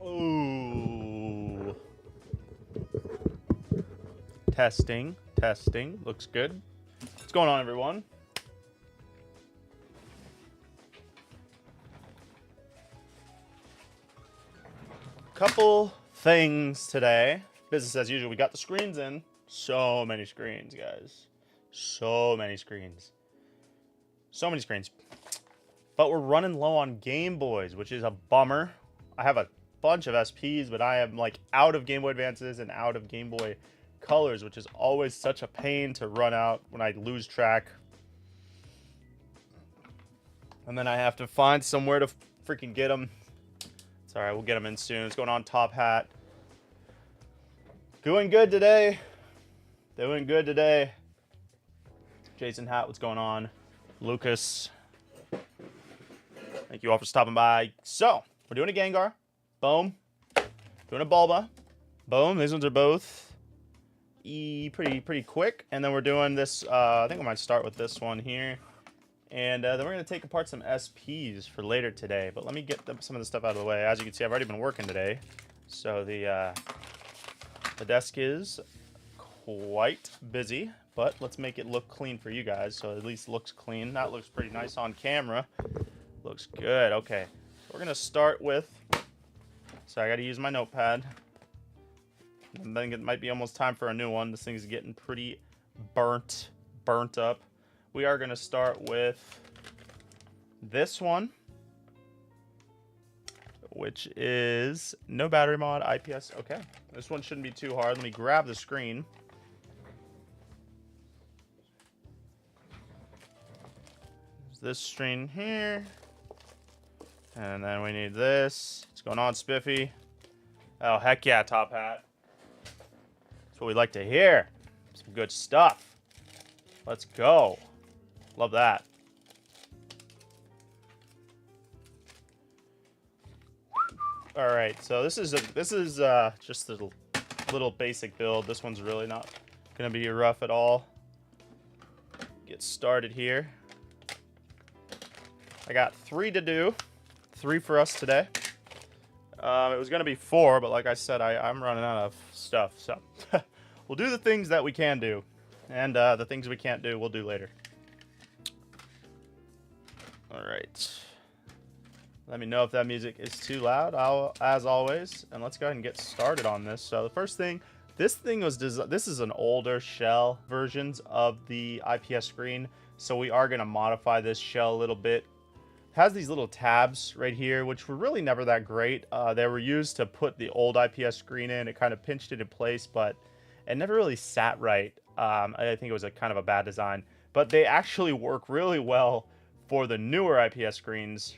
Oh. Testing. Testing. Looks good. What's going on, everyone? Couple things today. Business as usual. We got the screens in. So many screens, guys. So many screens. So many screens. But we're running low on Game Boys, which is a bummer. I have a bunch of SPs, but I am like out of Game Boy Advances and out of Game Boy Colors, which is always such a pain to run out when I lose track. And then I have to find somewhere to freaking get them. It's all right, we'll get them in soon. What's going on, Top Hat? Doing good today. Doing good today. Jason Hat, what's going on? Lucas. Thank you all for stopping by. So, we're doing a Gengar. Boom. Doing a Bulba. Boom. These ones are both pretty quick. And then we're doing this, I think I might start with this one here. And then we're going to take apart some SPs for later today. But let me get some of the stuff out of the way. As you can see, I've already been working today. So the desk is quite busy. But let's make it look clean for you guys. So at least it looks clean. That looks pretty nice on camera. Looks good. Okay. So we're going to start with... So I got to use my notepad. I think it might be almost time for a new one. This thing's getting pretty burnt up. We are going to start with this one, which is no battery mod, IPS. Okay, this one shouldn't be too hard. Let me grab the screen. There's this screen here. And then we need this. What's going on, Spiffy? Oh, heck yeah, Top Hat. That's what we like to hear. Some good stuff. Let's go. Love that. All right, so this is just a little basic build. This one's really not gonna be rough at all. Get started here. I got 3 to do. 3 for us today. It was going to be 4, but like I said, I'm running out of stuff. So we'll do the things that we can do. And the things we can't do, we'll do later. All right. Let me know if that music is too loud, as always. And let's go ahead and get started on this. So the first thing, this thing was designed. This is an older shell versions of the IPS screen. So we are going to modify this shell a little bit. Has these little tabs right here, which were really never that great. They were used to put the old IPS screen in. It kind of pinched it in place, but it never really sat right. I think it was a kind of a bad design, but they actually work really well for the newer IPS screens.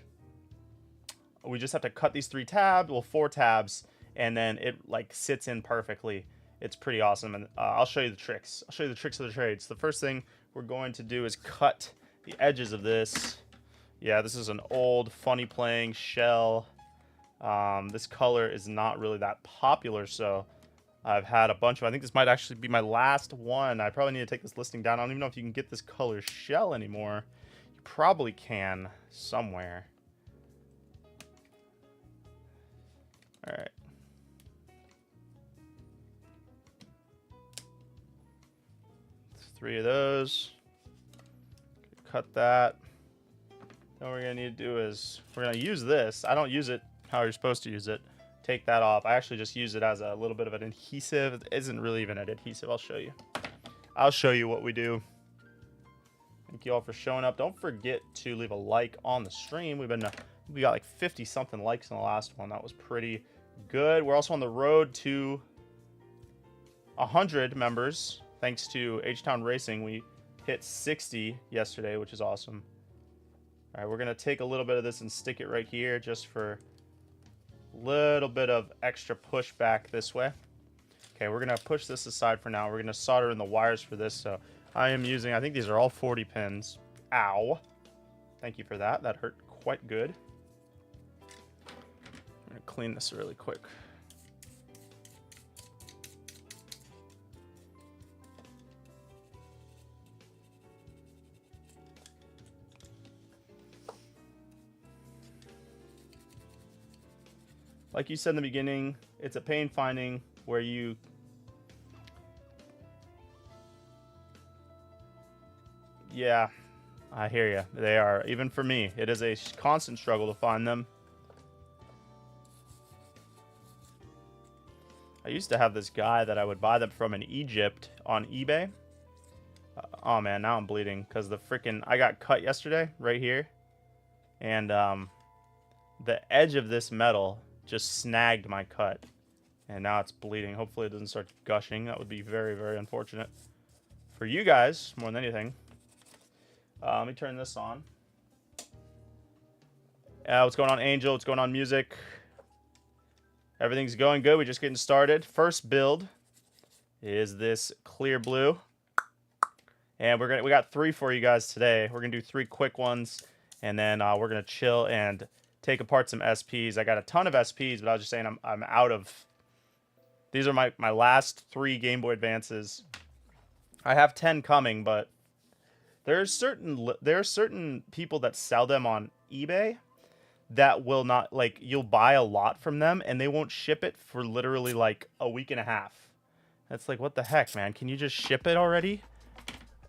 We just have to cut these 4 tabs, and then it like sits in perfectly. It's pretty awesome, and I'll show you the tricks. I'll show you the tricks of the trade. So the first thing we're going to do is cut the edges of this. Yeah, this is an old funny playing shell. This color is not really that popular, so I've had a bunch of... I think this might actually be my last one. I probably need to take this listing down. I don't even know if you can get this color shell anymore. You probably can somewhere. All right. That's 3 of those. Cut that. Then what we're going to need to do is we're going to use this. I don't use it how you're supposed to use it. Take that off. I actually just use it as a little bit of an adhesive. It isn't really even an adhesive. I'll show you. I'll show you what we do. Thank you all for showing up. Don't forget to leave a like on the stream. We got like 50 something likes in the last one. That was pretty good. We're also on the road to 100 members. Thanks to H-Town Racing. We hit 60 yesterday, which is awesome. All right, we're going to take a little bit of this and stick it right here just for a little bit of extra push back this way. Okay, we're going to push this aside for now. We're going to solder in the wires for this. So I am using, I think these are all 40 pins. Ow. Thank you for that. That hurt quite good. I'm going to clean this really quick. Like you said in the beginning, it's a pain finding where you... Yeah, I hear you. They are. Even for me, it is a constant struggle to find them. I used to have this guy that I would buy them from in Egypt on eBay. Oh man, now I'm bleeding because the freaking... I got cut yesterday right here. And the edge of this metal just snagged my cut. And now it's bleeding. Hopefully it doesn't start gushing. That would be very, very unfortunate for you guys more than anything. Let me turn this on. What's going on, Angel? What's going on, music? Everything's going good. We're just getting started. First build is this clear blue. And we got 3 for you guys today. We're gonna do 3 quick ones, and then we're gonna chill and take apart some SPs. I got a ton of SPs, but I was just saying I'm out of... These are my last 3 Game Boy Advances. I have 10 coming, but there are certain people that sell them on eBay that will not, like, you'll buy a lot from them and they won't ship it for literally like a week and a half. That's like, what the heck, man? Can you just ship it already?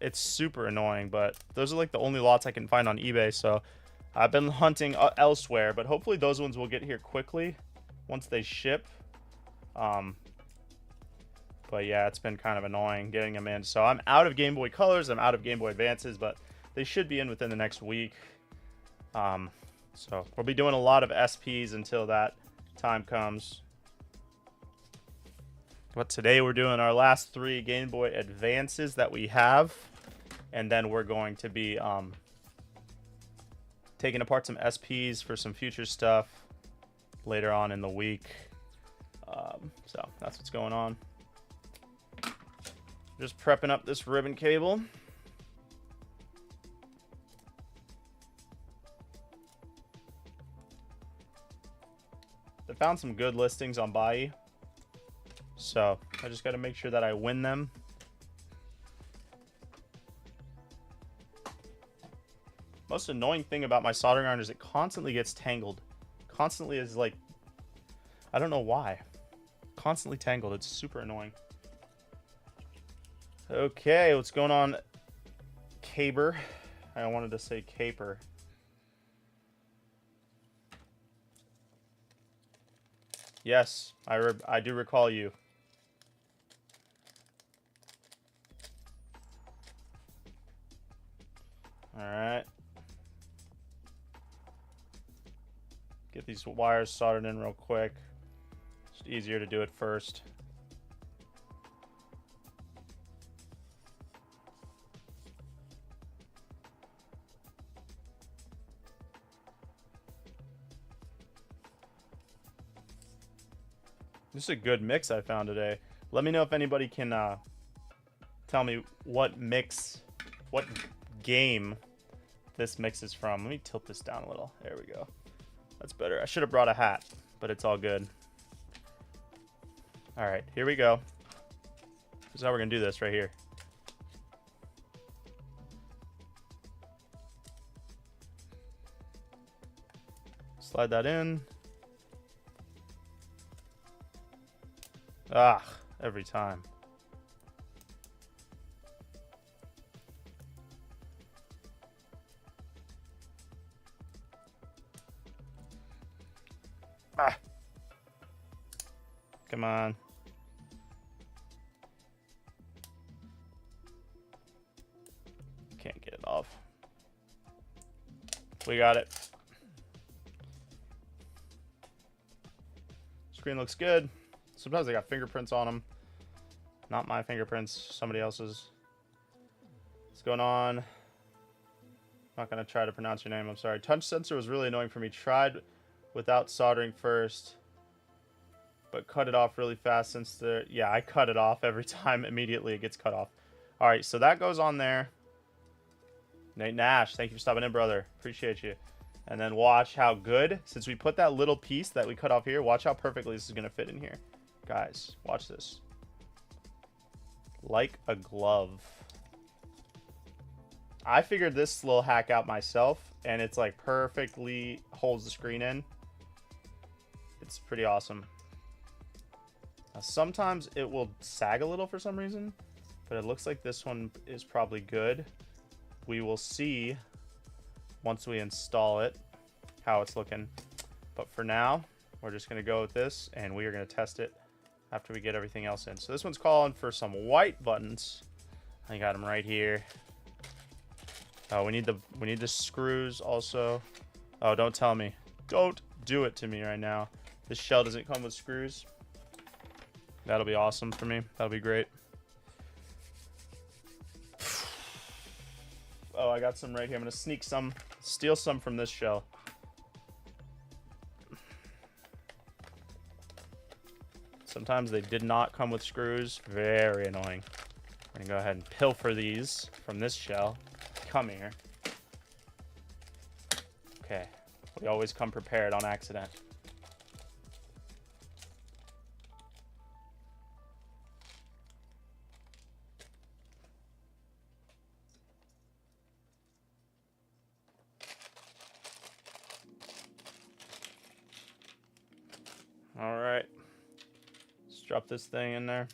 It's super annoying, but those are like the only lots I can find on eBay, so I've been hunting elsewhere, but hopefully those ones will get here quickly once they ship. But yeah, it's been kind of annoying getting them in. So I'm out of Game Boy Colors, I'm out of Game Boy Advances, but they should be in within the next week. So we'll be doing a lot of SPs until that time comes. But today we're doing our last 3 Game Boy Advances that we have. And then we're going to be taking apart some SPs for some future stuff later on in the week. So that's what's going on. Just prepping up this ribbon cable. I found some good listings on Buy. So I just got to make sure that I win them. Most annoying thing about my soldering iron is it constantly gets tangled. Constantly is like, I don't know why. Constantly tangled. It's super annoying. Okay, what's going on, Caber? I wanted to say Caper. Yes, I do recall you. All right. Get these wires soldered in real quick. It's easier to do it first. This is a good mix I found today. Let me know if anybody can tell me what game this mix is from. Let me tilt this down a little. There we go. That's better. I should have brought a hat, but it's all good. All right, here we go. This is how we're gonna do this right here. Slide that in. Ah, every time. Ah. Come on. Can't get it off. We got it. Screen looks good. Sometimes they got fingerprints on them. Not my fingerprints, somebody else's. What's going on? Not gonna try to pronounce your name, I'm sorry. Touch sensor was really annoying for me. Tried without soldering first, but cut it off really fast since the... Yeah, I cut it off every time. Immediately it gets cut off. Alright, so that goes on there. Nate Nash, thank you for stopping in, brother. Appreciate you. And then watch how good, since we put that little piece that we cut off here, watch how perfectly this is gonna fit in here. Guys, watch this. Like a glove. I figured this little hack out myself, and it's like perfectly holds the screen in. It's pretty awesome. Now, sometimes it will sag a little for some reason, but it looks like this one is probably good. We will see once we install it how it's looking. But for now, we're just going to go with this, and we are going to test it after we get everything else in. So this one's calling for some white buttons. I got them right here. Oh, we need the screws also. Oh, don't tell me. Don't do it to me right now. This shell doesn't come with screws. That'll be awesome for me. That'll be great. Oh, I got some right here. I'm gonna steal some from this shell. Sometimes they did not come with screws. Very annoying. We're gonna go ahead and pilfer these from this shell. Come here. Okay. We always come prepared on accident. All right. Let's drop this thing in there.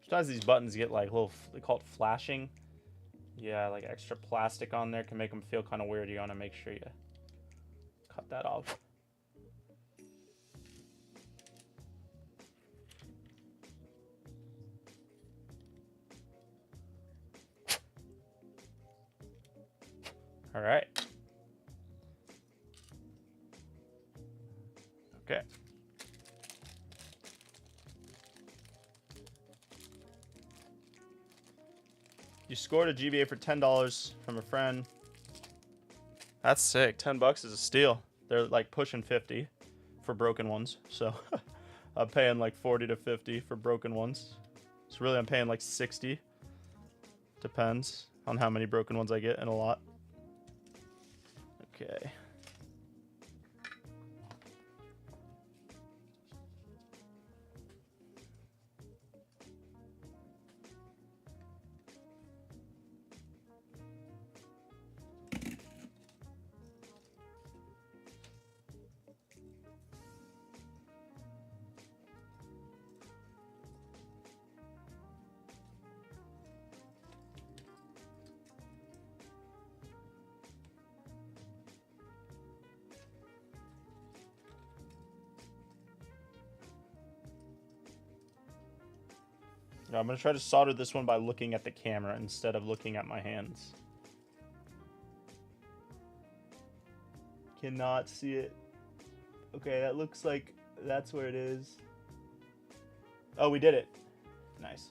Sometimes these buttons get like little, they call it flashing. Yeah, like extra plastic on there can make them feel kind of weird. You want to make sure you cut that off. All right. Okay. You scored a GBA for $10 from a friend. That's sick. $10 is a steal. They're like pushing 50 for broken ones. So I'm paying like 40 to 50 for broken ones. So really I'm paying like 60. Depends on how many broken ones I get, and a lot. Okay. Now I'm going to try to solder this one by looking at the camera instead of looking at my hands. Cannot see it. Okay, that looks like that's where it is. Oh, we did it. Nice.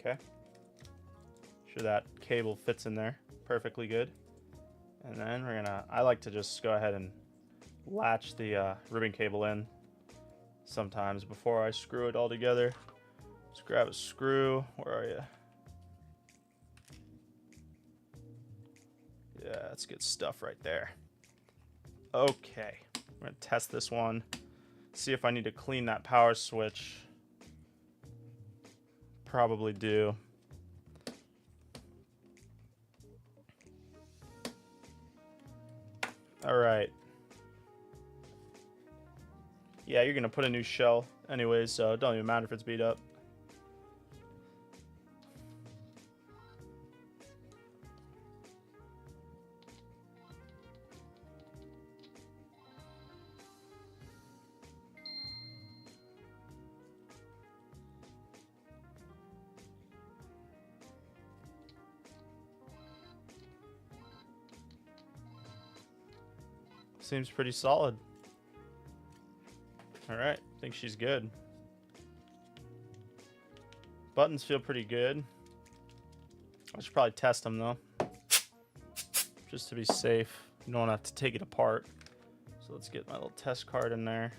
Okay. Sure that cable fits in there perfectly good. And then we're gonna, I like to just go ahead and latch the ribbon cable in sometimes before I screw it all together. Just grab a screw. Where are you? Yeah, that's good stuff right there. Okay, we're gonna test this one. See if I need to clean that power switch. Probably do. All right. Yeah, you're gonna put a new shell anyways, so it don't even matter if it's beat up. Seems pretty solid. All right, I think she's good. Buttons feel pretty good. I should probably test them though, just to be safe. You don't have to take it apart. So let's get my little test card in there.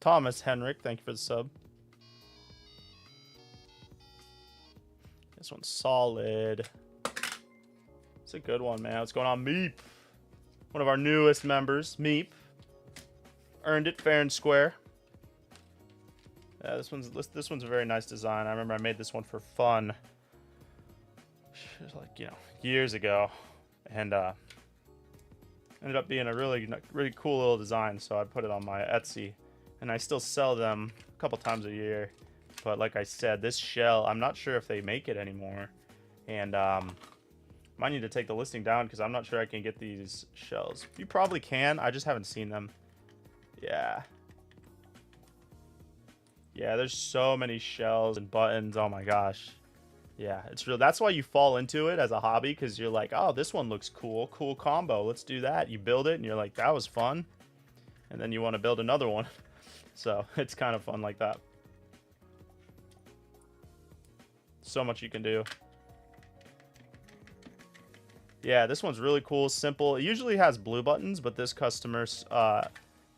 Thomas Henrik, thank you for the sub. This one's solid. It's a good one, man. What's going on, Meep? One of our newest members, Meep. Earned it fair and square. Yeah, this one's a very nice design. I remember I made this one for fun, like, you know, years ago, and ended up being a really cool little design. So I put it on my Etsy, and I still sell them a couple times a year. But like I said, this shell, I'm not sure if they make it anymore, and might need to take the listing down because I'm not sure I can get these shells. You probably can. I just haven't seen them. Yeah. Yeah, there's so many shells and buttons. Oh my gosh. Yeah, it's real. That's why you fall into it as a hobby, because you're like, oh, this one looks cool. Cool combo. Let's do that. You build it and you're like, that was fun. And then you want to build another one. So it's kind of fun like that. So much you can do. Yeah, this one's really cool, simple. It usually has blue buttons, but this customer,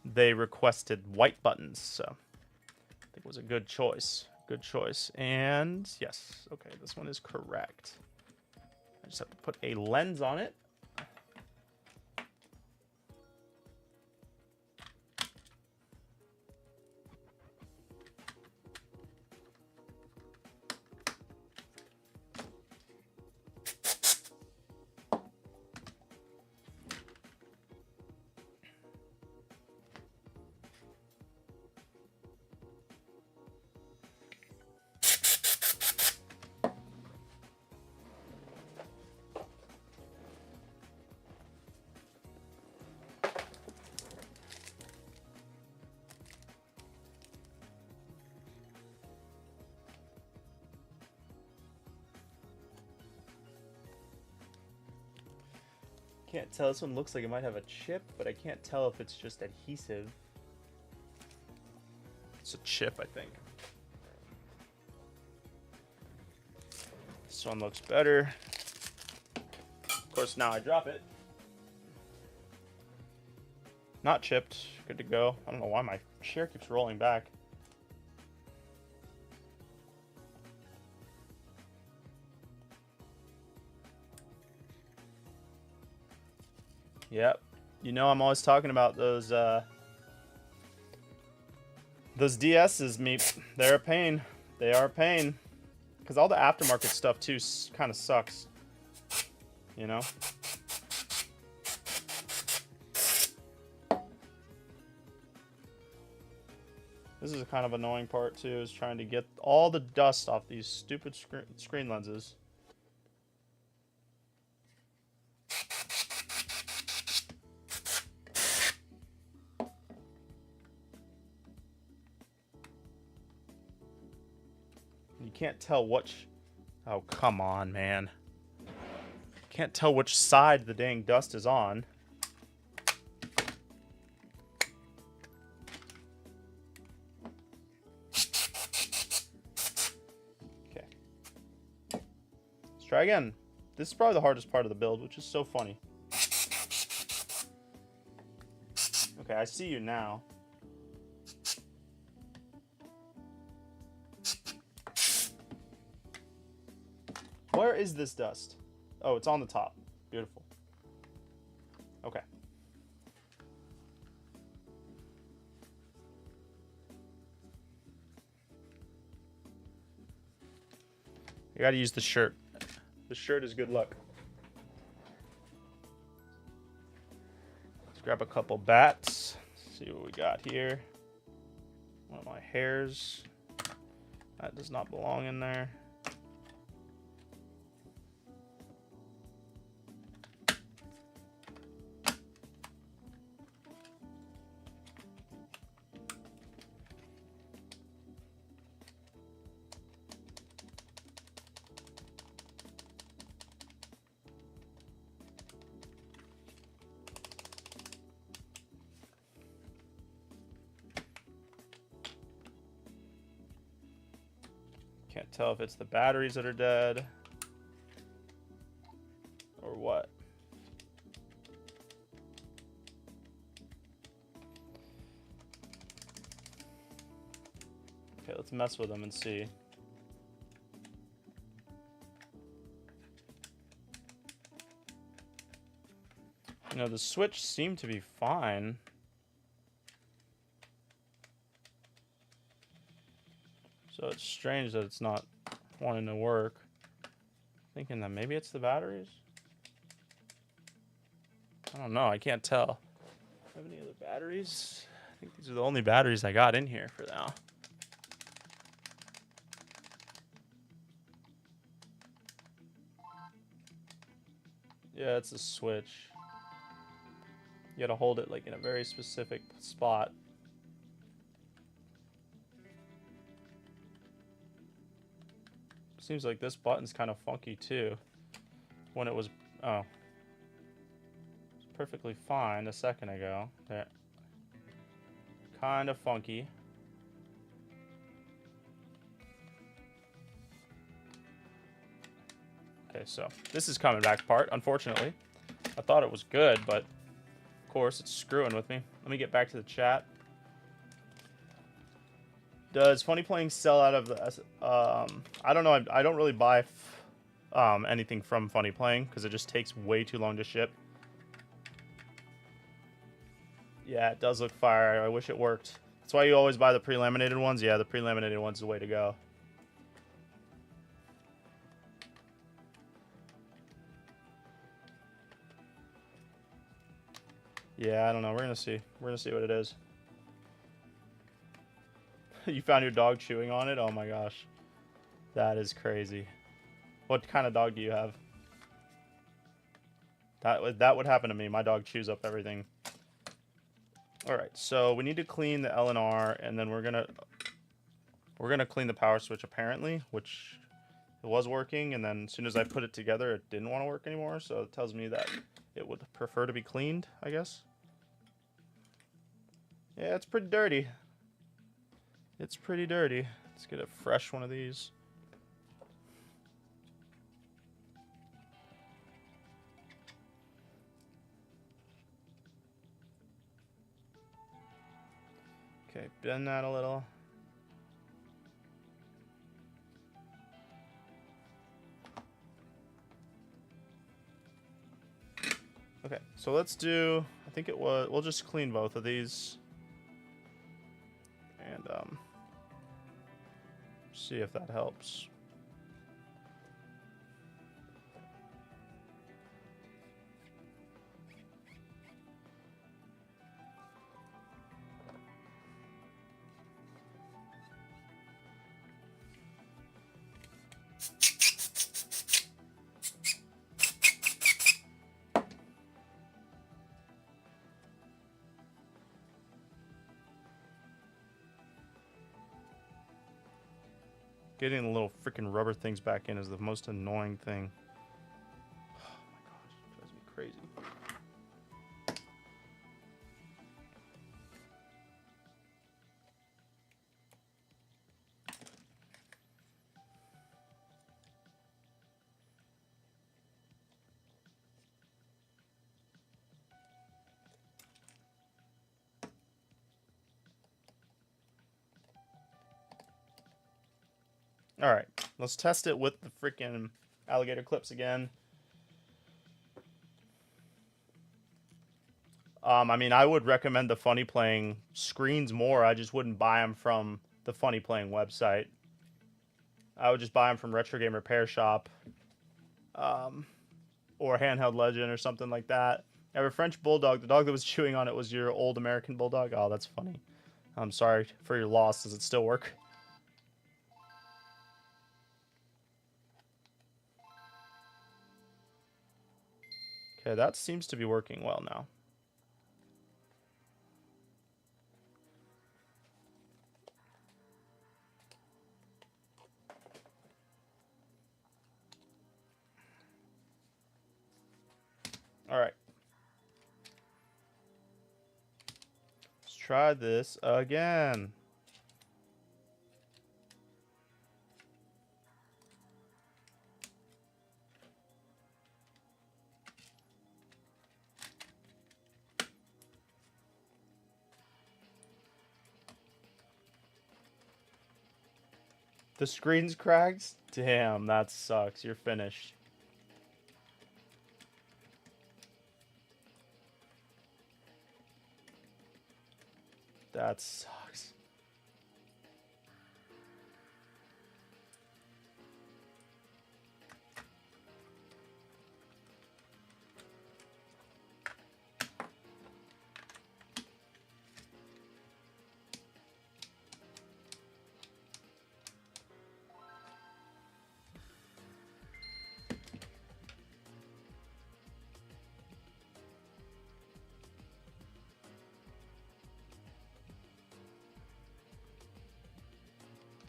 they requested white buttons, so I think it was a good choice. Good choice. And yes, okay, this one is correct. I just have to put a lens on it. Can't tell. This one looks like it might have a chip, but I can't tell if it's just adhesive. It's a chip, I think. This one looks better. Of course, now I drop it. Not chipped. Good to go. I don't know why my chair keeps rolling back. Yep. You know I'm always talking about those DSs, Meep. They're a pain. They are a pain. Because all the aftermarket stuff, too, kind of sucks. You know? This is a kind of annoying part, too, is trying to get all the dust off these stupid screen lenses. You can't tell which... Oh, come on, man. Can't tell which side the dang dust is on. Okay. Let's try again. This is probably the hardest part of the build, which is so funny. Okay, I see you now. Where is this dust? Oh, it's on the top. Beautiful. Okay. You gotta use the shirt. The shirt is good luck. Let's grab a couple bats. See what we got here. One of my hairs. That does not belong in there. Can't tell if it's the batteries that are dead or what. let's mess with them and see. You know, the switch seemed to be fine. So it's strange that it's not wanting to work. Thinking that maybe it's the batteries? I don't know, I can't tell. Have any other batteries? I think these are the only batteries I got in here for now. Yeah, it's a switch. You gotta hold it like in a very specific spot. Seems like this button's kind of funky too. When it was, oh, it's perfectly fine a second ago. Yeah. Kind of funky. Okay, so this is coming back apart, unfortunately. I thought it was good, but of course it's screwing with me. Let me get back to the chat. Does Funny Playing sell out of the... I don't know. I don't really buy anything from Funny Playing because it just takes way too long to ship. Yeah, it does look fire. I wish it worked. That's why you always buy the pre-laminated ones. Yeah, the pre-laminated one's the way to go. Yeah, I don't know. We're going to see. We're going to see what it is. You found your dog chewing on it? Oh my gosh. That is crazy. What kind of dog do you have? That would happen to me. My dog chews up everything. Alright, so we need to clean the L and R, and then we're gonna clean the power switch apparently, which it was working, and then as soon as I put it together it didn't want to work anymore, so it tells me that it would prefer to be cleaned, I guess. Yeah, it's pretty dirty. It's pretty dirty. Let's get a fresh one of these. Okay, bend that a little. Okay, so let's do, I think we'll just clean both of these. And see if that helps. Getting the little freaking rubber things back in is the most annoying thing. Oh my gosh, it drives me crazy. Alright, let's test it with the freaking alligator clips again. I mean, I would recommend the Funny Playing screens more. I just wouldn't buy them from the Funny Playing website. I would just buy them from Retro Game Repair Shop. Or Handheld Legend or something like that. I have a French Bulldog. The dog that was chewing on it was your old American Bulldog. Oh, that's funny. I'm sorry for your loss. Does it still work? Okay, that seems to be working well now. All right. Let's try this again. The screen's cracked? Damn, that sucks. You're finished. That sucks.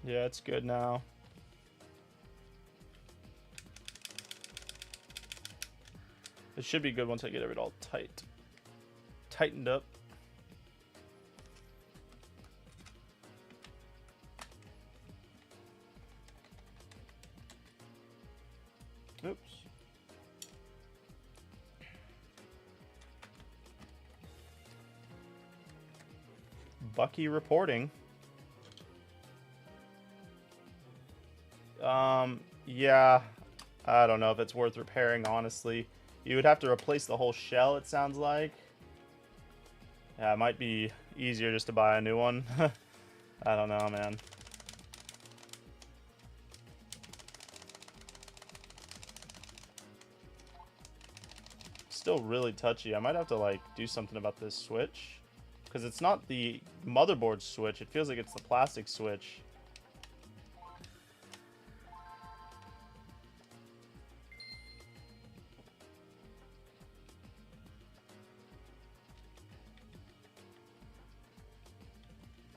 Yeah, it's good now. It should be good once I get it all tightened up. Oops. Bucky reporting. Yeah, I don't know if it's worth repairing, honestly. You would have to replace the whole shell, it sounds like. Yeah, it might be easier just to buy a new one. I don't know, man. Still really touchy. I might have to, like, do something about this switch. Because it's not the motherboard switch. It feels like it's the plastic switch.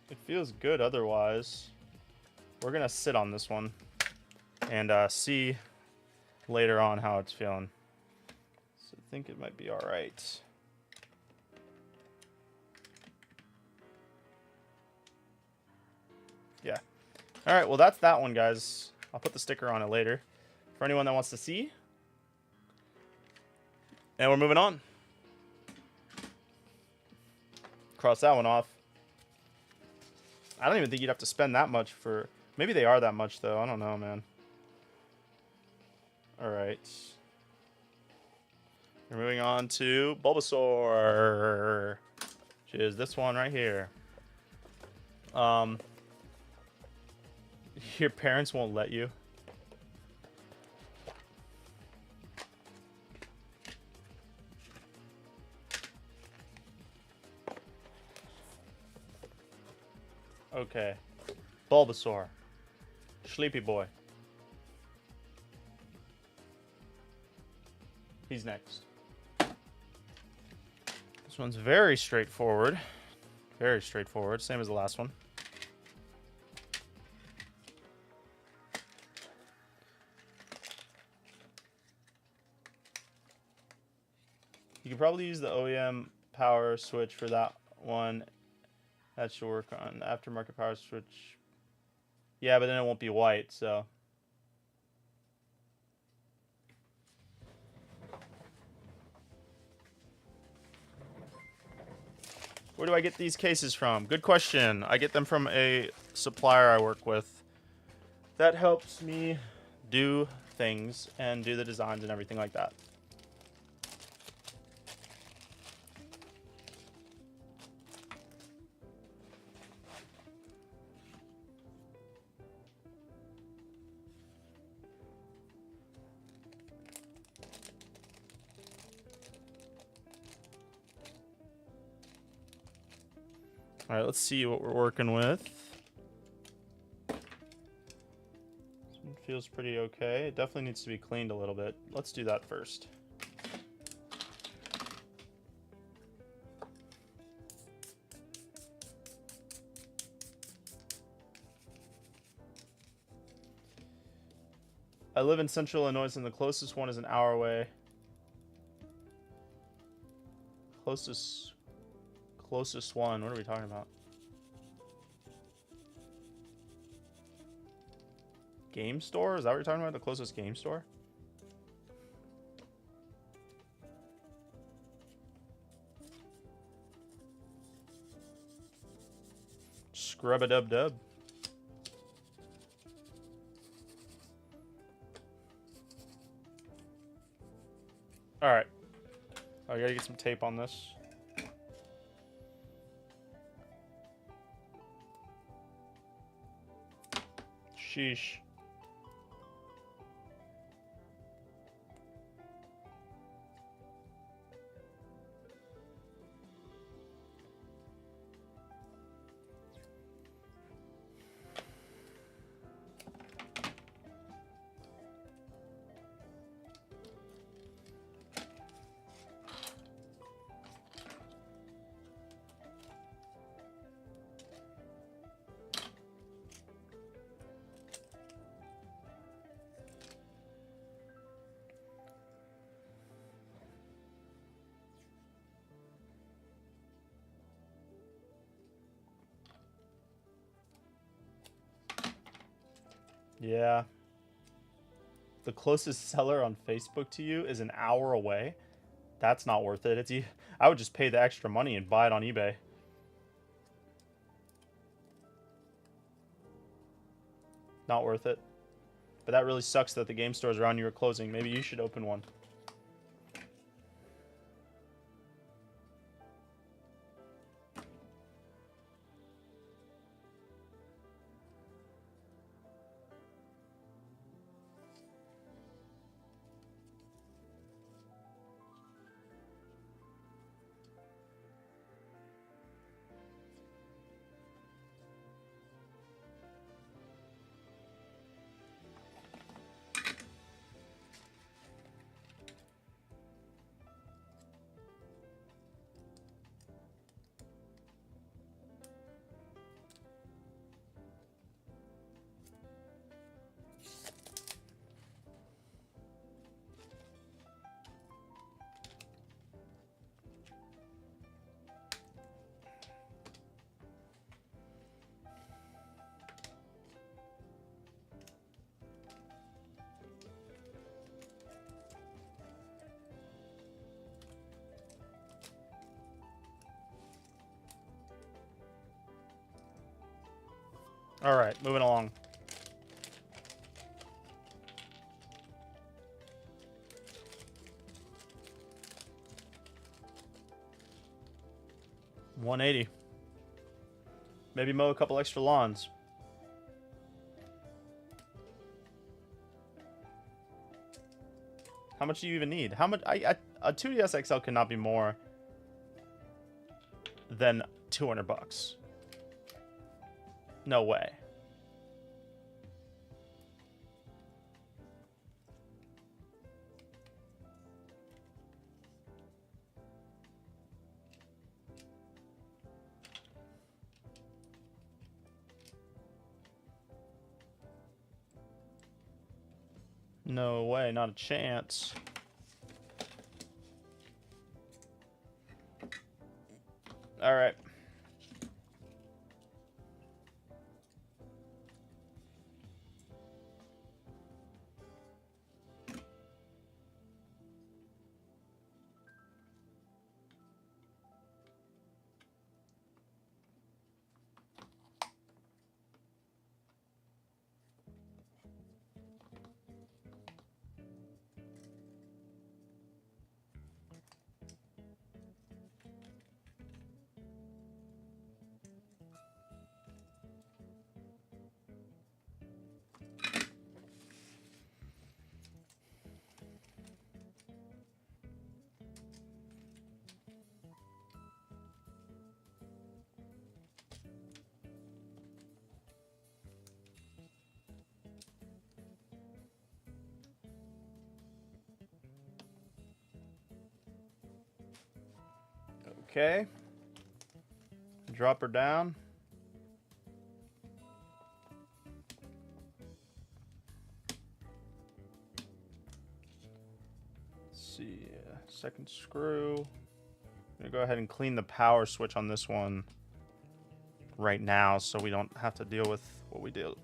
It feels good otherwise. We're gonna sit on this one and see later on how it's feeling. So I think it might be all right. Yeah. All right, well, that's that one, guys. I'll put the sticker on it later for anyone that wants to see. And we're moving on. Cross that one off. I don't even think you'd have to spend that much for... Maybe they are that much, though. I don't know, man. Alright. We're moving on to Bulbasaur, which is this one right here. Your parents won't let you. Okay. Bulbasaur. Sleepy boy. He's next. This one's very straightforward. Very straightforward. Same as the last one. You could probably use the OEM power switch for that one. That should work on aftermarket power switch. Yeah, but then it won't be white, so. Where do I get these cases from? Good question. I get them from a supplier I work with. That helps me do things and do the designs and everything like that. All right, let's see what we're working with. This one feels pretty okay. It definitely needs to be cleaned a little bit. Let's do that first. I live in Central Illinois, and the closest one is an hour away. Closest one. What are we talking about? Game store? Is that what you're talking about? The closest game store? Scrub-a-dub-dub. gotta get some tape on this. Sheesh. Yeah. The closest seller on Facebook to you is an hour away. That's not worth it. I would just pay the extra money and buy it on eBay. Not worth it. But that really sucks that the game stores around you are closing. Maybe you should open one. All right, moving along. $180. Maybe mow a couple extra lawns. How much do you even need? How much? A 2DS XL cannot be more than $200. No way. No way, not a chance. All right. Okay. Drop her down. Let's see. Second screw. I'm gonna go ahead and clean the power switch on this one right now so we don't have to deal with what we deal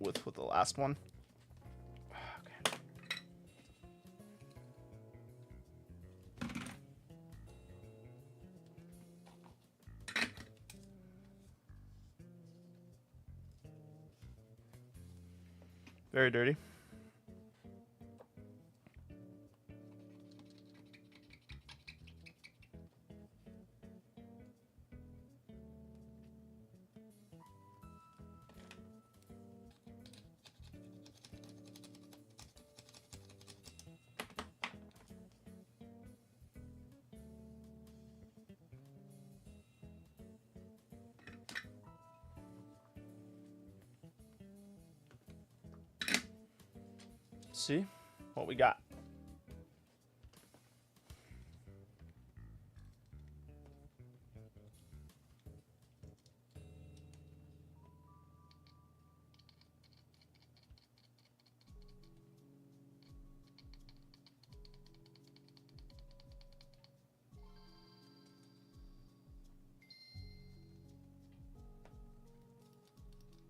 with the last one. Okay. Very dirty. Let's see what we got.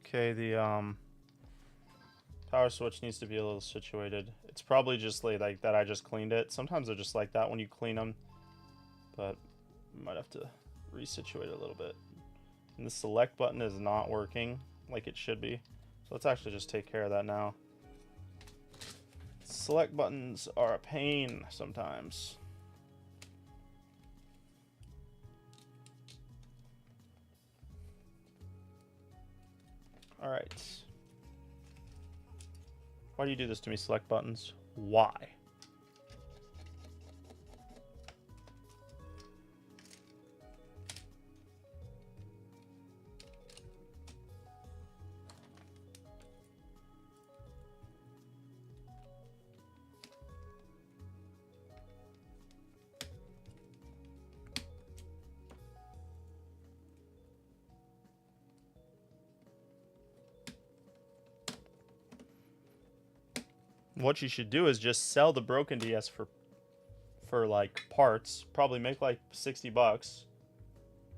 Okay, the power switch needs to be a little situated. It's probably just like that I just cleaned it. Sometimes they're just like that when you clean them, but might have to resituate it a little bit. And the select button is not working like it should be. So let's actually just take care of that now. Select buttons are a pain sometimes. Alright. Why do you do this to me, select buttons? Why? What you should do is just sell the broken DS for like parts, probably make like 60 bucks,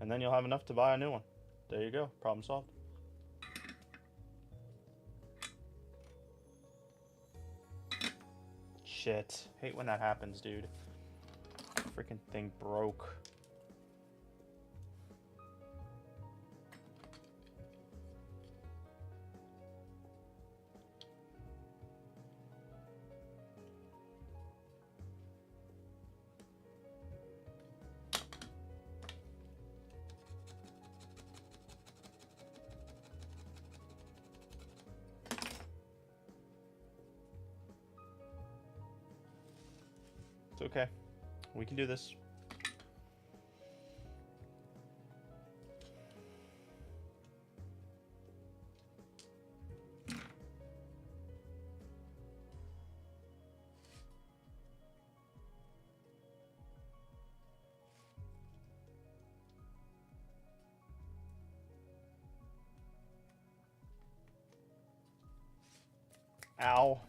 and then you'll have enough to buy a new one. There you go, problem solved. Shit, hate when that happens, dude. Freaking thing broke. It's okay. We can do this. Ow.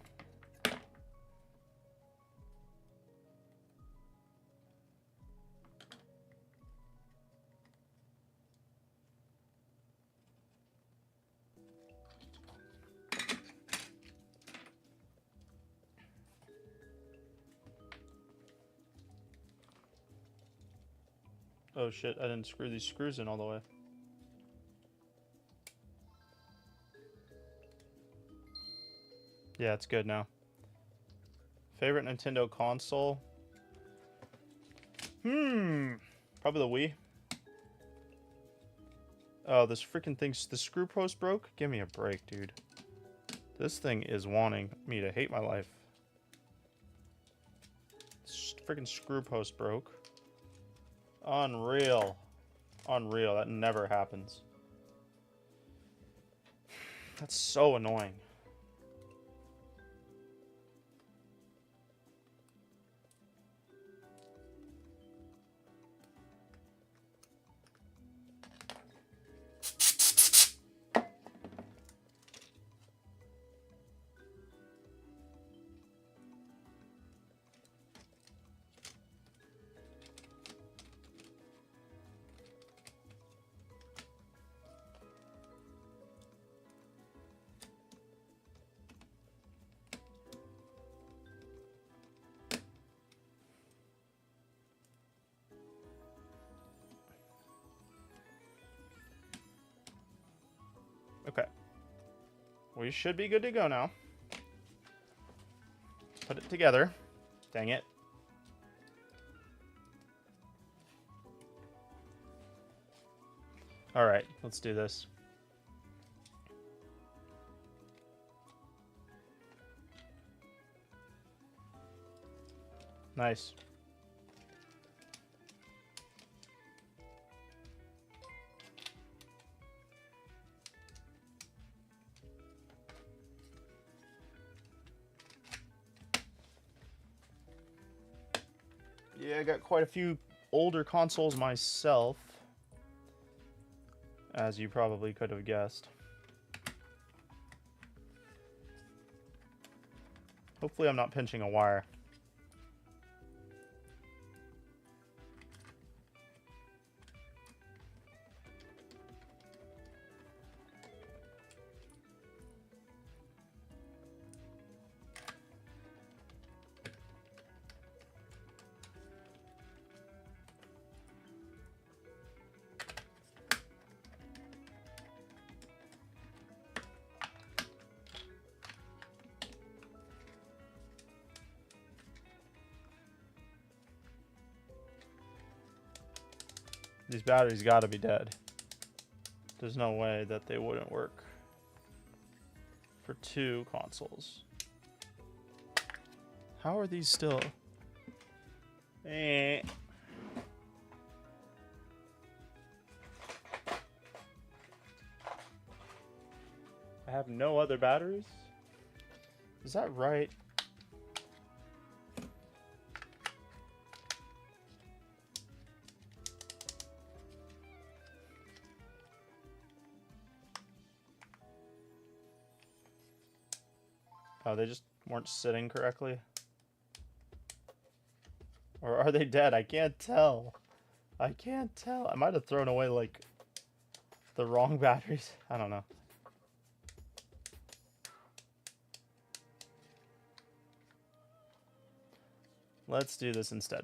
Oh shit, I didn't screw these screws in all the way. Yeah, it's good now. Favorite Nintendo console? Probably the Wii. Oh, this freaking thing's... The screw post broke? Give me a break, dude. This thing is wanting me to hate my life. This freaking screw post broke. Unreal. Unreal. That never happens. That's so annoying. Okay. We should be good to go now. Put it together. Dang it. Alright, let's do this. Nice. Yeah, I got quite a few older consoles myself, as you probably could have guessed. Hopefully I'm not pinching a wire. These batteries gotta be dead. There's no way that they wouldn't work for 2 consoles. How are these still? I have no other batteries? Is that right? Oh, they just weren't sitting correctly? Or are they dead? I can't tell. I can't tell. I might have thrown away, like, the wrong batteries. I don't know. Let's do this instead.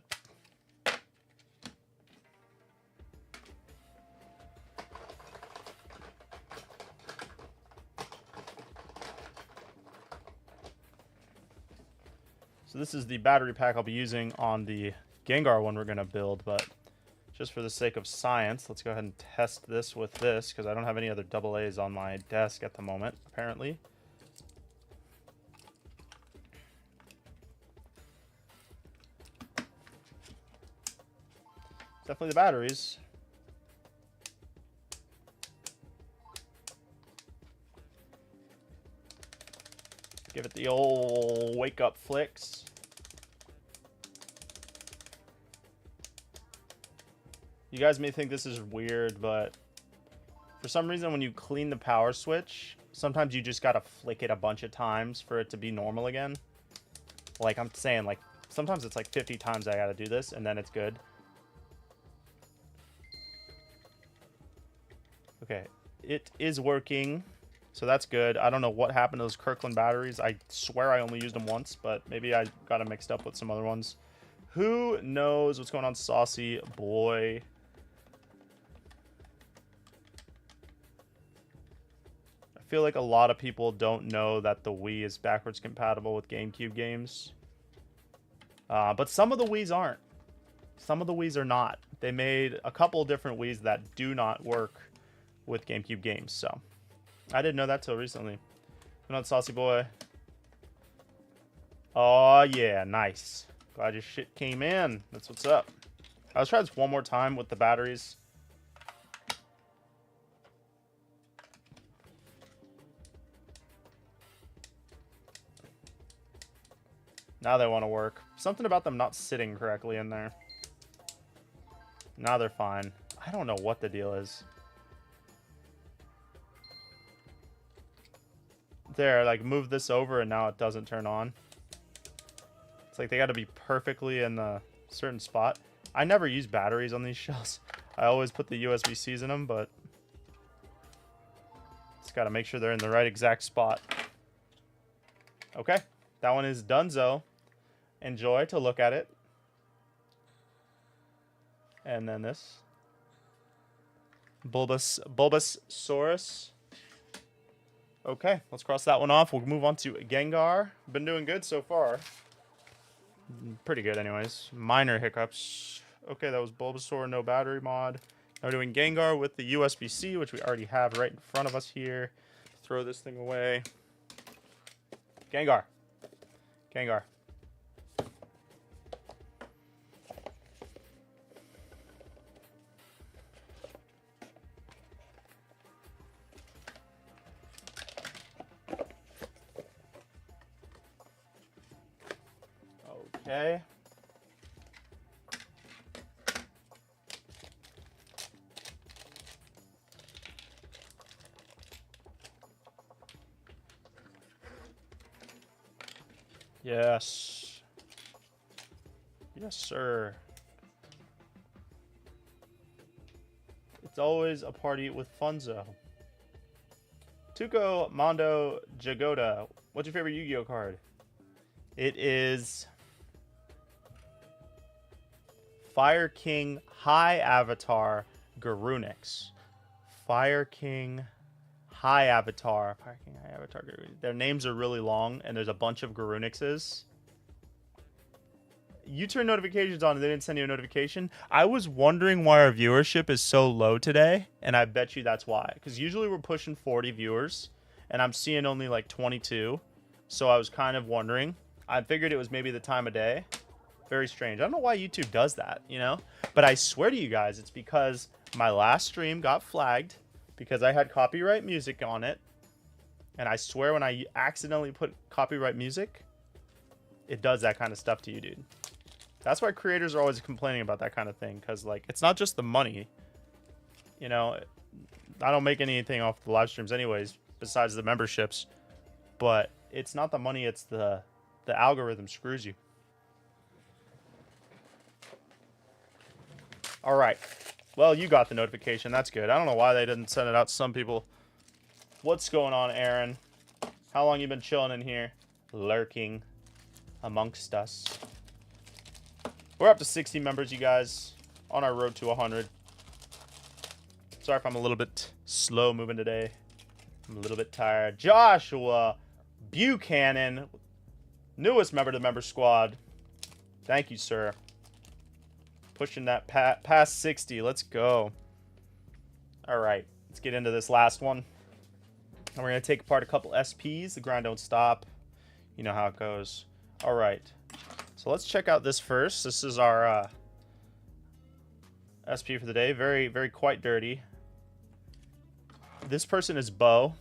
So this is the battery pack I'll be using on the Gengar one we're going to build, but just for the sake of science, let's go ahead and test this with this, because I don't have any other AA's on my desk at the moment, apparently. Definitely the batteries. Give it the old wake up flicks. You guys may think this is weird, but for some reason when you clean the power switch, sometimes you just gotta flick it a bunch of times for it to be normal again. Like I'm saying, like sometimes it's like 50 times I gotta do this and then it's good. Okay, it is working. So that's good. I don't know what happened to those Kirkland batteries. I swear I only used them once, but maybe I got them mixed up with some other ones. Who knows what's going on, Saucy Boy? I feel like a lot of people don't know that the Wii is backwards compatible with GameCube games. But some of the Wiis aren't. Some of the Wiis are not. They made a couple different Wiis that do not work with GameCube games, so... I didn't know that till recently. Come on, Saucy Boy. Oh, yeah. Nice. Glad your shit came in. That's what's up. Let's try this one more time with the batteries. Now they want to work. Something about them not sitting correctly in there. Now they're fine. I don't know what the deal is. There, like, move this over and now it doesn't turn on. It's like they got to be perfectly in a certain spot. I never use batteries on these shells. I always put the USB-Cs in them, but just got to make sure they're in the right exact spot. Okay, that one is donezo. Enjoy to look at it. And then this. Bulbasaurus. Okay, let's cross that one off. We'll move on to Gengar. Been doing good so far. Pretty good anyways. Minor hiccups. Okay, that was Bulbasaur, no battery mod. Now we're doing Gengar with the USB-C, which we already have right in front of us here. Throw this thing away. Gengar. Gengar. Okay. Yes. Yes, sir. It's always a party with Funzo. Tuco Mondo Jagoda. What's your favorite Yu-Gi-Oh card? It is Fire King High Avatar Garunix. Fire King High Avatar. Fire King High Avatar Garunix. Their names are really long, and there's a bunch of Garunixes. You turned notifications on and they didn't send you a notification. I was wondering why our viewership is so low today, and I bet you that's why. Because usually we're pushing 40 viewers, and I'm seeing only like 22. So I was kind of wondering. I figured it was maybe the time of day. Very strange. I don't know why YouTube does that, you know? But I swear to you guys, it's because my last stream got flagged because I had copyright music on it. And I swear when I accidentally put copyright music, it does that kind of stuff to you, dude. That's why creators are always complaining about that kind of thing, because like it's not just the money. You know, I don't make anything off the live streams anyways, besides the memberships. But it's not the money, it's the algorithm screws you. All right. Well, you got the notification. That's good. I don't know why they didn't send it out to some people. What's going on, Aaron? How long you been chilling in here? Lurking amongst us. We're up to 60 members, you guys, on our road to 100. Sorry if I'm a little bit slow moving today. I'm a little bit tired. Joshua Buchanan, newest member to the member squad. Thank you, sir. Pushing that past 60. Let's go. All right, let's get into this last one. And we're going to take apart a couple SPs. The grind don't stop. You know how it goes. All right. So let's check out this first. This is our SP for the day. Very, very quite dirty. This person is Bo.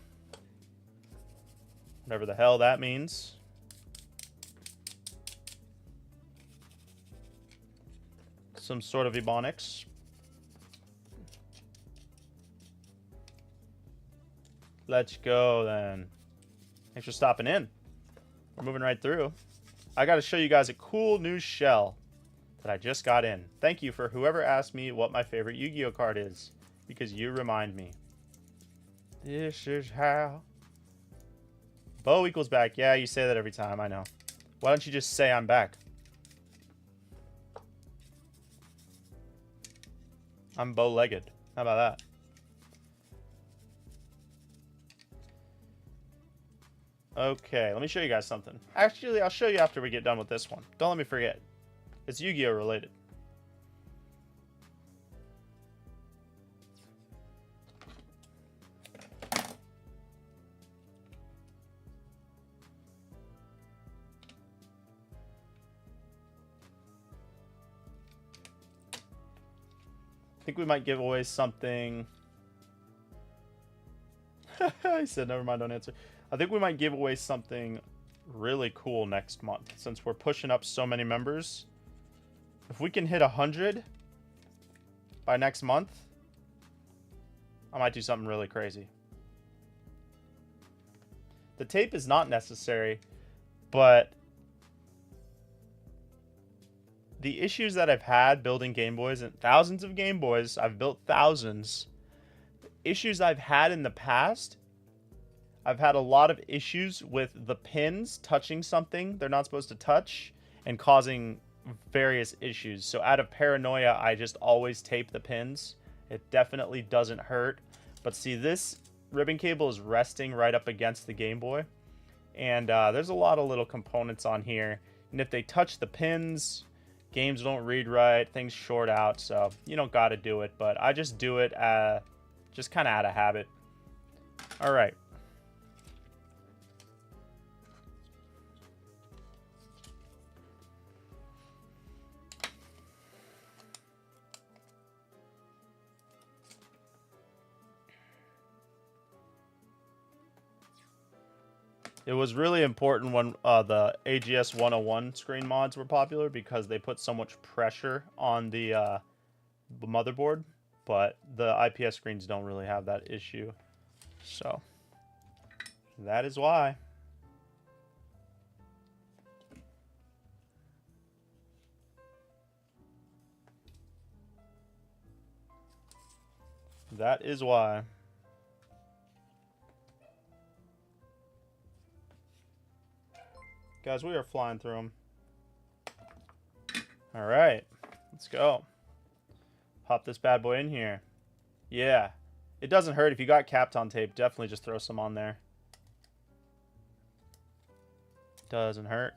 Whatever the hell that means. Some sort of Ebonics. Let's go then. Thanks for stopping in. We're moving right through. I got to show you guys a cool new shell that I just got in. Thank you for whoever asked me what my favorite Yu-Gi-Oh card is, because you remind me. This is how. Bo equals back. Yeah, you say that every time. I know. Why don't you just say I'm back? I'm bow-legged. How about that? Okay, let me show you guys something. Actually, I'll show you after we get done with this one. Don't let me forget. It's Yu-Gi-Oh related. I think we might give away something. I said, never mind, don't answer. I think we might give away something really cool next month, since we're pushing up so many members. If we can hit 100 by next month, I might do something really crazy. The tape is not necessary, but the issues that I've had building Game Boys, and thousands of Game Boys, I've built thousands. Issues I've had in the past, I've had a lot of issues with the pins touching something they're not supposed to touch and causing various issues. So out of paranoia, I just always tape the pins. It definitely doesn't hurt. But see, this ribbon cable is resting right up against the Game Boy. And there's a lot of little components on here. And if they touch the pins, games don't read right, things short out. So you don't got to do it. But I just do it just kind of out of habit. All right. It was really important when the AGS 101 screen mods were popular, because they put so much pressure on the motherboard, but the IPS screens don't really have that issue. So that is why. That is why. Guys, we are flying through them. Alright. Let's go. Pop this bad boy in here. Yeah. It doesn't hurt. If you got Capton tape, definitely just throw some on there. Doesn't hurt.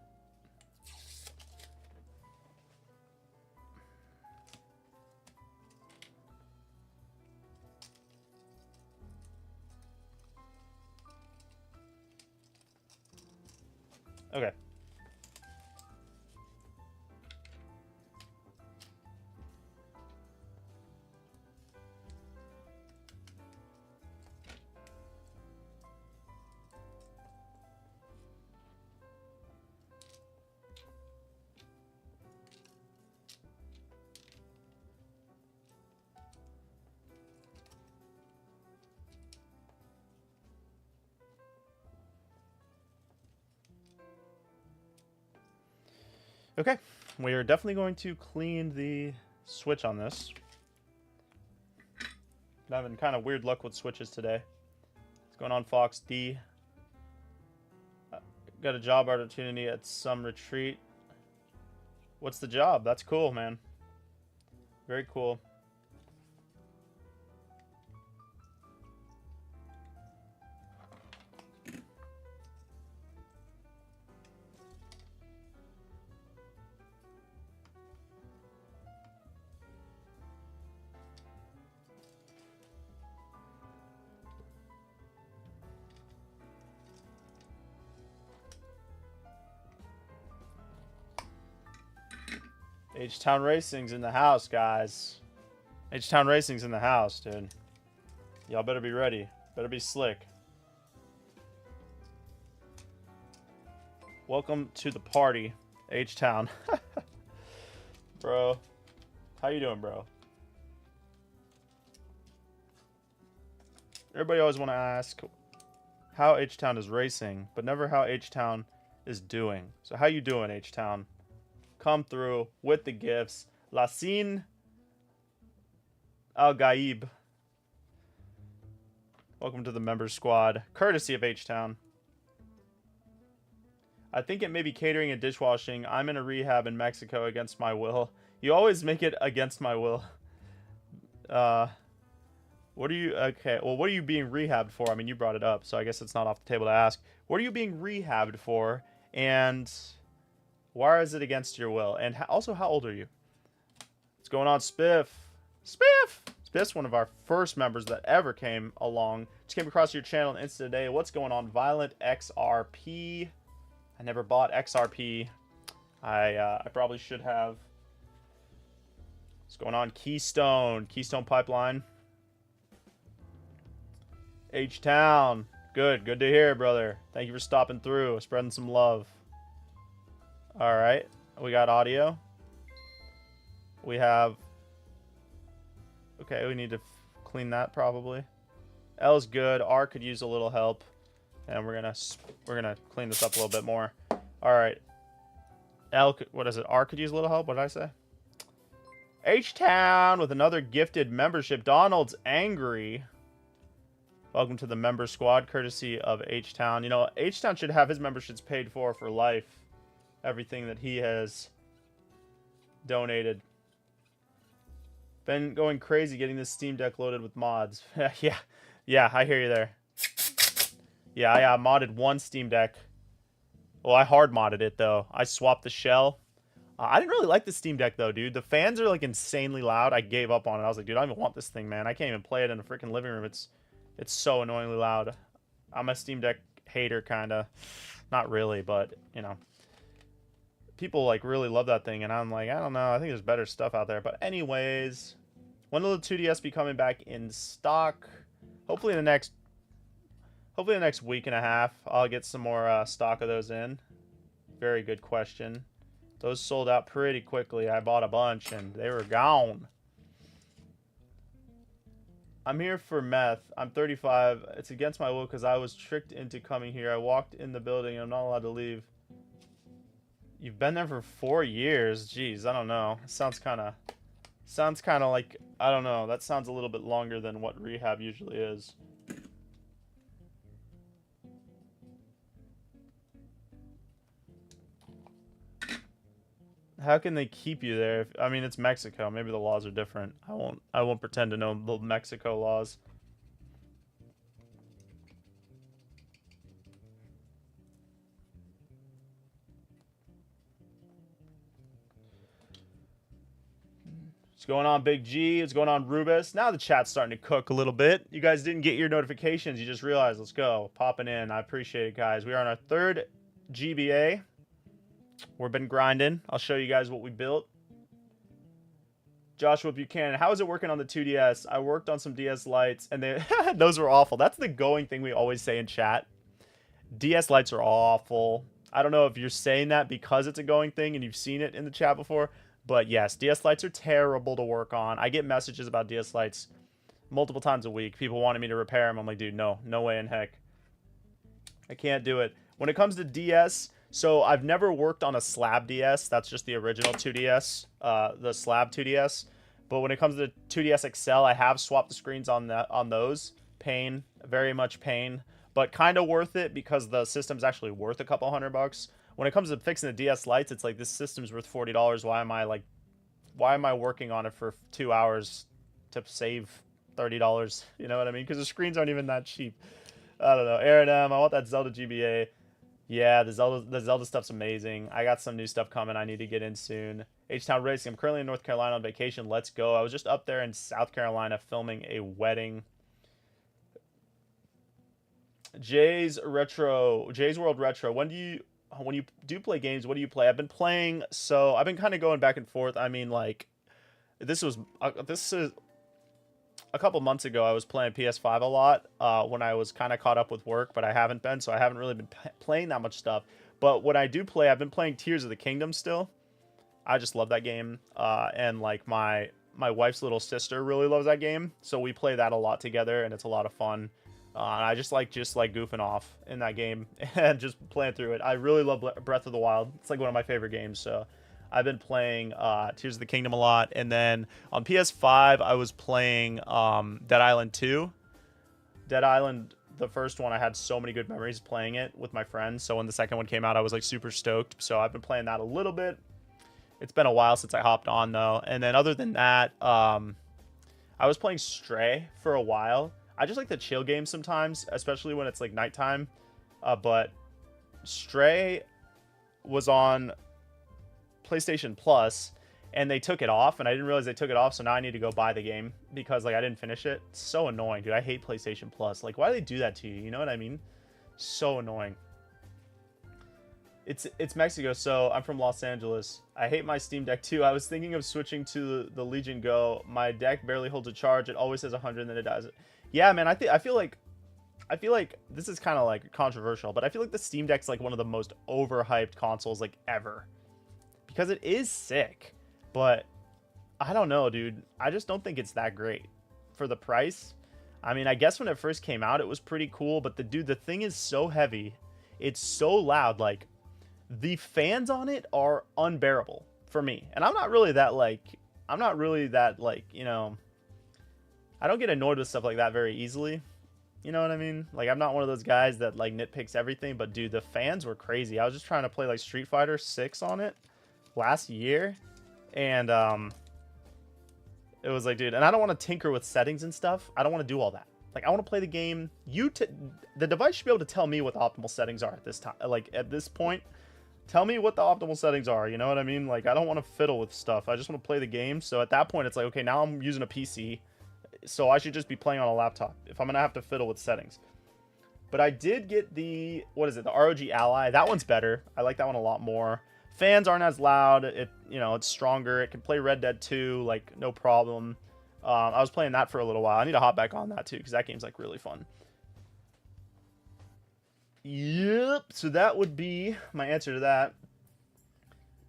Okay. Okay, we are definitely going to clean the switch on this. I'm having kind of weird luck with switches today. What's going on, Fox D? Got a job opportunity at some retreat. What's the job? That's cool, man. Very cool. H-Town Racing's in the house, guys. H-Town Racing's in the house, dude. Y'all better be ready. Better be slick. Welcome to the party, H-Town. Bro. How you doing, bro? Everybody always want to ask how H-Town is racing, but never how H-Town is doing. So how you doing, H-Town? Come through with the gifts. Lassine Al-Gaib. Welcome to the member squad. Courtesy of H-Town. I think it may be catering and dishwashing. I'm in a rehab in Mexico against my will. You always make it against my will. What are you... Okay, well, what are you being rehabbed for? I mean, you brought it up, so I guess it's not off the table to ask. What are you being rehabbed for? And... why is it against your will? And also, how old are you? What's going on, Spiff? Spiff! Spiff's one of our first members that ever came along. Just came across your channel on Insta today. What's going on? Violent XRP. I never bought XRP. I probably should have. What's going on? Keystone. Keystone Pipeline. H-Town. Good. Good to hear, brother. Thank you for stopping through. Spreading some love. Alright, we got audio. We have... okay, we need to clean that probably. L's good. R could use a little help. And we're gonna clean this up a little bit more. Alright. L, what is it? R could use a little help? What did I say? H-Town with another gifted membership. Donald's angry. Welcome to the member squad, courtesy of H-Town. You know, H-Town should have his memberships paid for life. Everything that he has donated. Been going crazy getting this Steam Deck loaded with mods. Yeah, I hear you there. Yeah, I modded one Steam Deck. Well, I hard modded it, though. I swapped the shell. I didn't really like the Steam Deck, though, dude. The fans are, like, insanely loud. I gave up on it. I was like, dude, I don't even want this thing, man. I can't even play it in a freaking living room. It's so annoyingly loud. I'm a Steam Deck hater, kind of. Not really, but, you know. People like really love that thing, and I'm like, I don't know, I think there's better stuff out there. But anyways, when will the 2DS be coming back in stock? Hopefully in the next week and a half, I'll get some more stock of those in. Very good question. Those sold out pretty quickly. I bought a bunch and they were gone. I'm here for meth. I'm 35. It's against my will because I was tricked into coming here. I walked in the building and I'm not allowed to leave. You've been there for 4 years. Jeez, I don't know. It sounds kind of Sounds kind of like, I don't know, that sounds a little bit longer than what rehab usually is. How can they keep you there? I mean, it's Mexico. Maybe the laws are different. I won't pretend to know the Mexico laws. What's going on, Big G? What's going on, Rubus? Now the chat's starting to cook a little bit. You guys didn't get your notifications. You just realized. Let's go. Popping in. I appreciate it, guys. We are on our third GBA. We've been grinding. I'll show you guys what we built. Joshua Buchanan, how is it working on the 2DS? I worked on some DS lights, and they those were awful. That's the going thing we always say in chat. DS lights are awful. I don't know if you're saying that because it's a going thing and you've seen it in the chat before, but yes, DS lights are terrible to work on. I get messages about DS lights multiple times a week. People wanting me to repair them. I'm like, dude, no way in heck. I can't do it. When it comes to DS, so I've never worked on a slab DS. That's just the original 2DS, the slab 2DS. But when it comes to 2DS XL, I have swapped the screens on those. Pain, very much pain, but kind of worth it because the system's actually worth a couple $100. When it comes to fixing the DS lights, it's like this system's worth $40. Why am I working on it for 2 hours to save $30? You know what I mean? Because the screens aren't even that cheap. I don't know. Aaron M, I want that Zelda GBA. Yeah, the Zelda stuff's amazing. I got some new stuff coming I need to get in soon. H-Town Racing. I'm currently in North Carolina on vacation. Let's go. I was just up there in South Carolina filming a wedding. Jay's World Retro. When you do play games, what do you play? I've been playing, so I've been kind of going back and forth. I mean, like, this is a couple months ago. I was playing PS5 a lot when I was kind of caught up with work, but I haven't been, so I haven't really been playing that much stuff. But when I do play, I've been playing Tears of the Kingdom still. I just love that game, and like my wife's little sister really loves that game, so we play that a lot together, and it's a lot of fun. And I just like goofing off in that game and just playing through it. I really love Breath of the Wild. It's like one of my favorite games. So I've been playing Tears of the Kingdom a lot. And then on PS5, I was playing Dead Island 2. Dead Island, the first one, I had so many good memories playing it with my friends. So when the second one came out, I was like super stoked. So I've been playing that a little bit. It's been a while since I hopped on though. And then other than that, I was playing Stray for a while. I just like the chill games sometimes, especially when it's like nighttime. But Stray was on PlayStation Plus, and they took it off, and I didn't realize they took it off, so now I need to go buy the game because like I didn't finish it. It's so annoying, dude. I hate PlayStation Plus. Like, why do they do that to you? You know what I mean? So annoying. It's Mexico, so I'm from Los Angeles. I hate my Steam Deck too. I was thinking of switching to the Legion Go. My deck barely holds a charge. It always says 100 and then it dies. Yeah, man, I feel like this is kind of like controversial, but I feel like the Steam Deck's like one of the most overhyped consoles like ever. Because it is sick, but I don't know, dude. I just don't think it's that great for the price. I mean, I guess when it first came out, it was pretty cool, but the thing is so heavy. It's so loud, like the fans on it are unbearable for me. And I'm not really that like, you know, I don't get annoyed with stuff like that very easily. You know what I mean? Like, I'm not one of those guys that like nitpicks everything, but dude, the fans were crazy. I was just trying to play like Street Fighter 6 on it last year, and it was like, dude, and I don't want to tinker with settings and stuff. I don't want to do all that. Like, I want to play the game. The device should be able to tell me what the optimal settings are at this time. Like, at this point, tell me what the optimal settings are. You know what I mean? Like, I don't want to fiddle with stuff. I just want to play the game. So at that point, it's like, okay, now I'm using a PC, so I should just be playing on a laptop if I'm gonna have to fiddle with settings. But I did get the, what is it, the ROG Ally. That one's better. I like that one a lot more. Fans aren't as loud. It's stronger. It can play Red Dead 2 like no problem. I was playing that for a little while. I need to hop back on that too because that game's like really fun. Yep. So that would be my answer to that.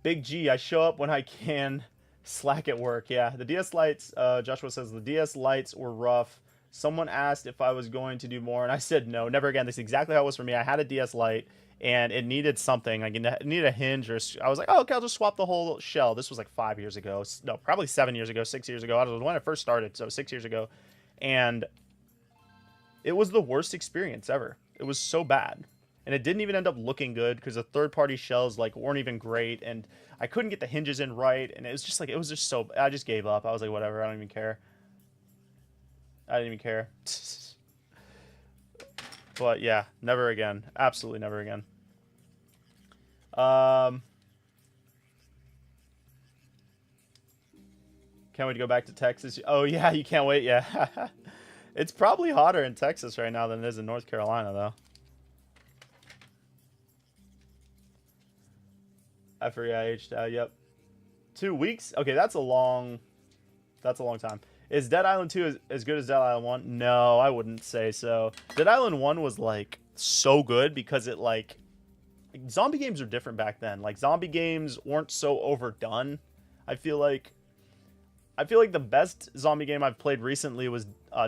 Big G, I show up when I can. Slack at work. Yeah, the DS lights. Joshua says the DS lights were rough. Someone asked if I was going to do more, and I said no, never again. This is exactly how it was for me. I had a DS Lite, and it needed something. Like, it needed a hinge, or I was like, oh, okay, I'll just swap the whole shell. This was like 5 years ago. No, probably 7 years ago, 6 years ago. I was when I first started, so 6 years ago. And it was the worst experience ever. It was so bad. And it didn't even end up looking good because the third-party shells like weren't even great, and I couldn't get the hinges in right, and it was just so. I just gave up. I was like, whatever. I don't even care. I didn't even care. But yeah, never again. Absolutely never again. Can't wait to go back to Texas. Oh yeah, you can't wait. Yeah, it's probably hotter in Texas right now than it is in North Carolina, though. I forgot I aged out. Yep, 2 weeks. Okay, that's a long time. Is Dead Island 2 as good as Dead Island 1? No, I wouldn't say so. Dead Island 1 was like so good because it like zombie games are different back then. Like zombie games weren't so overdone. I feel like the best zombie game I've played recently was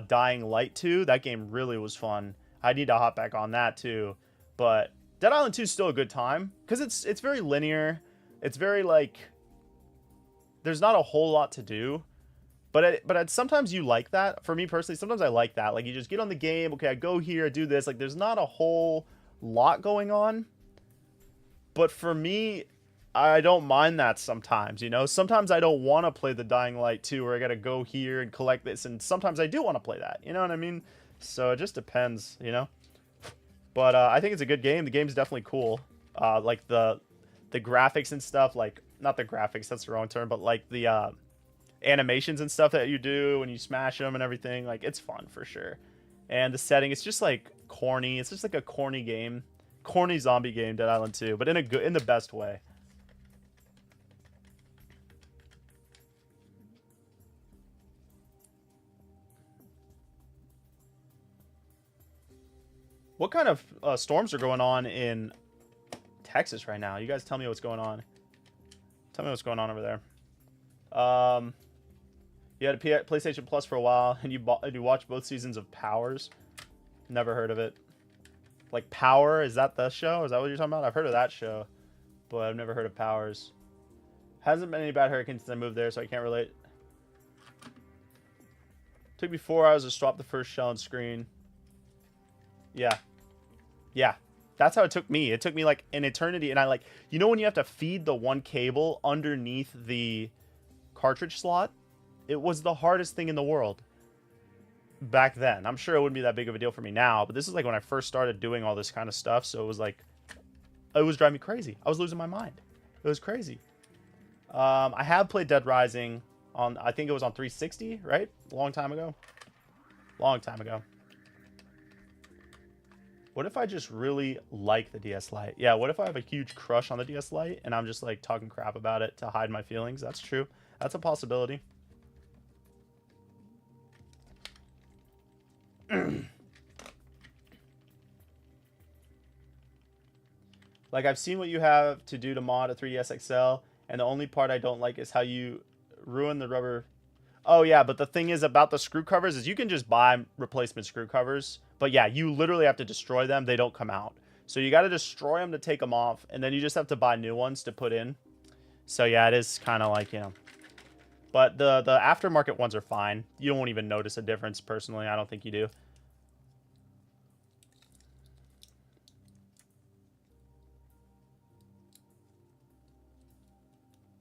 Dying Light 2. That game really was fun. I need to hop back on that too. But Dead Island 2 is still a good time because it's very linear. It's very like there's not a whole lot to do. But sometimes you like that. For me personally, sometimes I like that. Like you just get on the game. Okay, I go here, I do this. Like there's not a whole lot going on. But for me, I don't mind that sometimes, you know? Sometimes I don't want to play the Dying Light 2 where I got to go here and collect this. And sometimes I do want to play that. You know what I mean? So it just depends, you know? But I think it's a good game. The game's definitely cool. Like the graphics and stuff. Like, not the graphics, that's the wrong term. But like the animations and stuff that you do when you smash them and everything. Like, it's fun for sure. And the setting, it's just like corny. It's just like a corny game. Corny zombie game, Dead Island 2. But in the best way. What kind of storms are going on in Texas right now? You guys tell me what's going on. Tell me what's going on over there. You had a PlayStation Plus for a while, and you watched both seasons of Powers. Never heard of it. Like Power, is that the show? Is that what you're talking about? I've heard of that show, but I've never heard of Powers. Hasn't been any bad hurricanes since I moved there, so I can't relate. Took me 4 hours to swap the first shell and screen. Yeah. Yeah. That's how it took me. It took me like an eternity. And I like, you know when you have to feed the one cable underneath the cartridge slot? It was the hardest thing in the world back then. I'm sure it wouldn't be that big of a deal for me now. But this is like when I first started doing all this kind of stuff. So it was like, it was driving me crazy. I was losing my mind. It was crazy. I have played Dead Rising on, I think it was on 360, right? A long time ago. Long time ago. What if I just really like the DS Lite? Yeah, what if I have a huge crush on the DS Lite and I'm just like talking crap about it to hide my feelings? That's true. That's a possibility. Like, I've seen what you have to do to mod a 3DS XL, and the only part I don't like is how you ruin the rubber. Oh, yeah, but the thing is about the screw covers is you can just buy replacement screw covers. But, yeah, you literally have to destroy them. They don't come out. So you got to destroy them to take them off, and then you just have to buy new ones to put in. So, yeah, it is kind of like, you know. But the aftermarket ones are fine. You won't even notice a difference, personally. I don't think you do.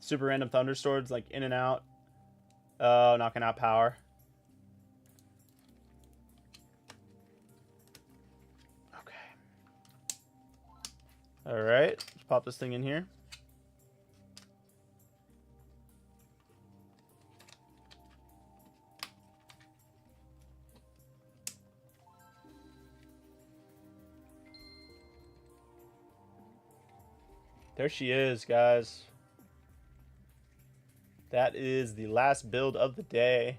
Super random thunderstorms, like in and out. Oh, knocking out power. Okay. All right. Let's pop this thing in here. There she is, guys. That is the last build of the day.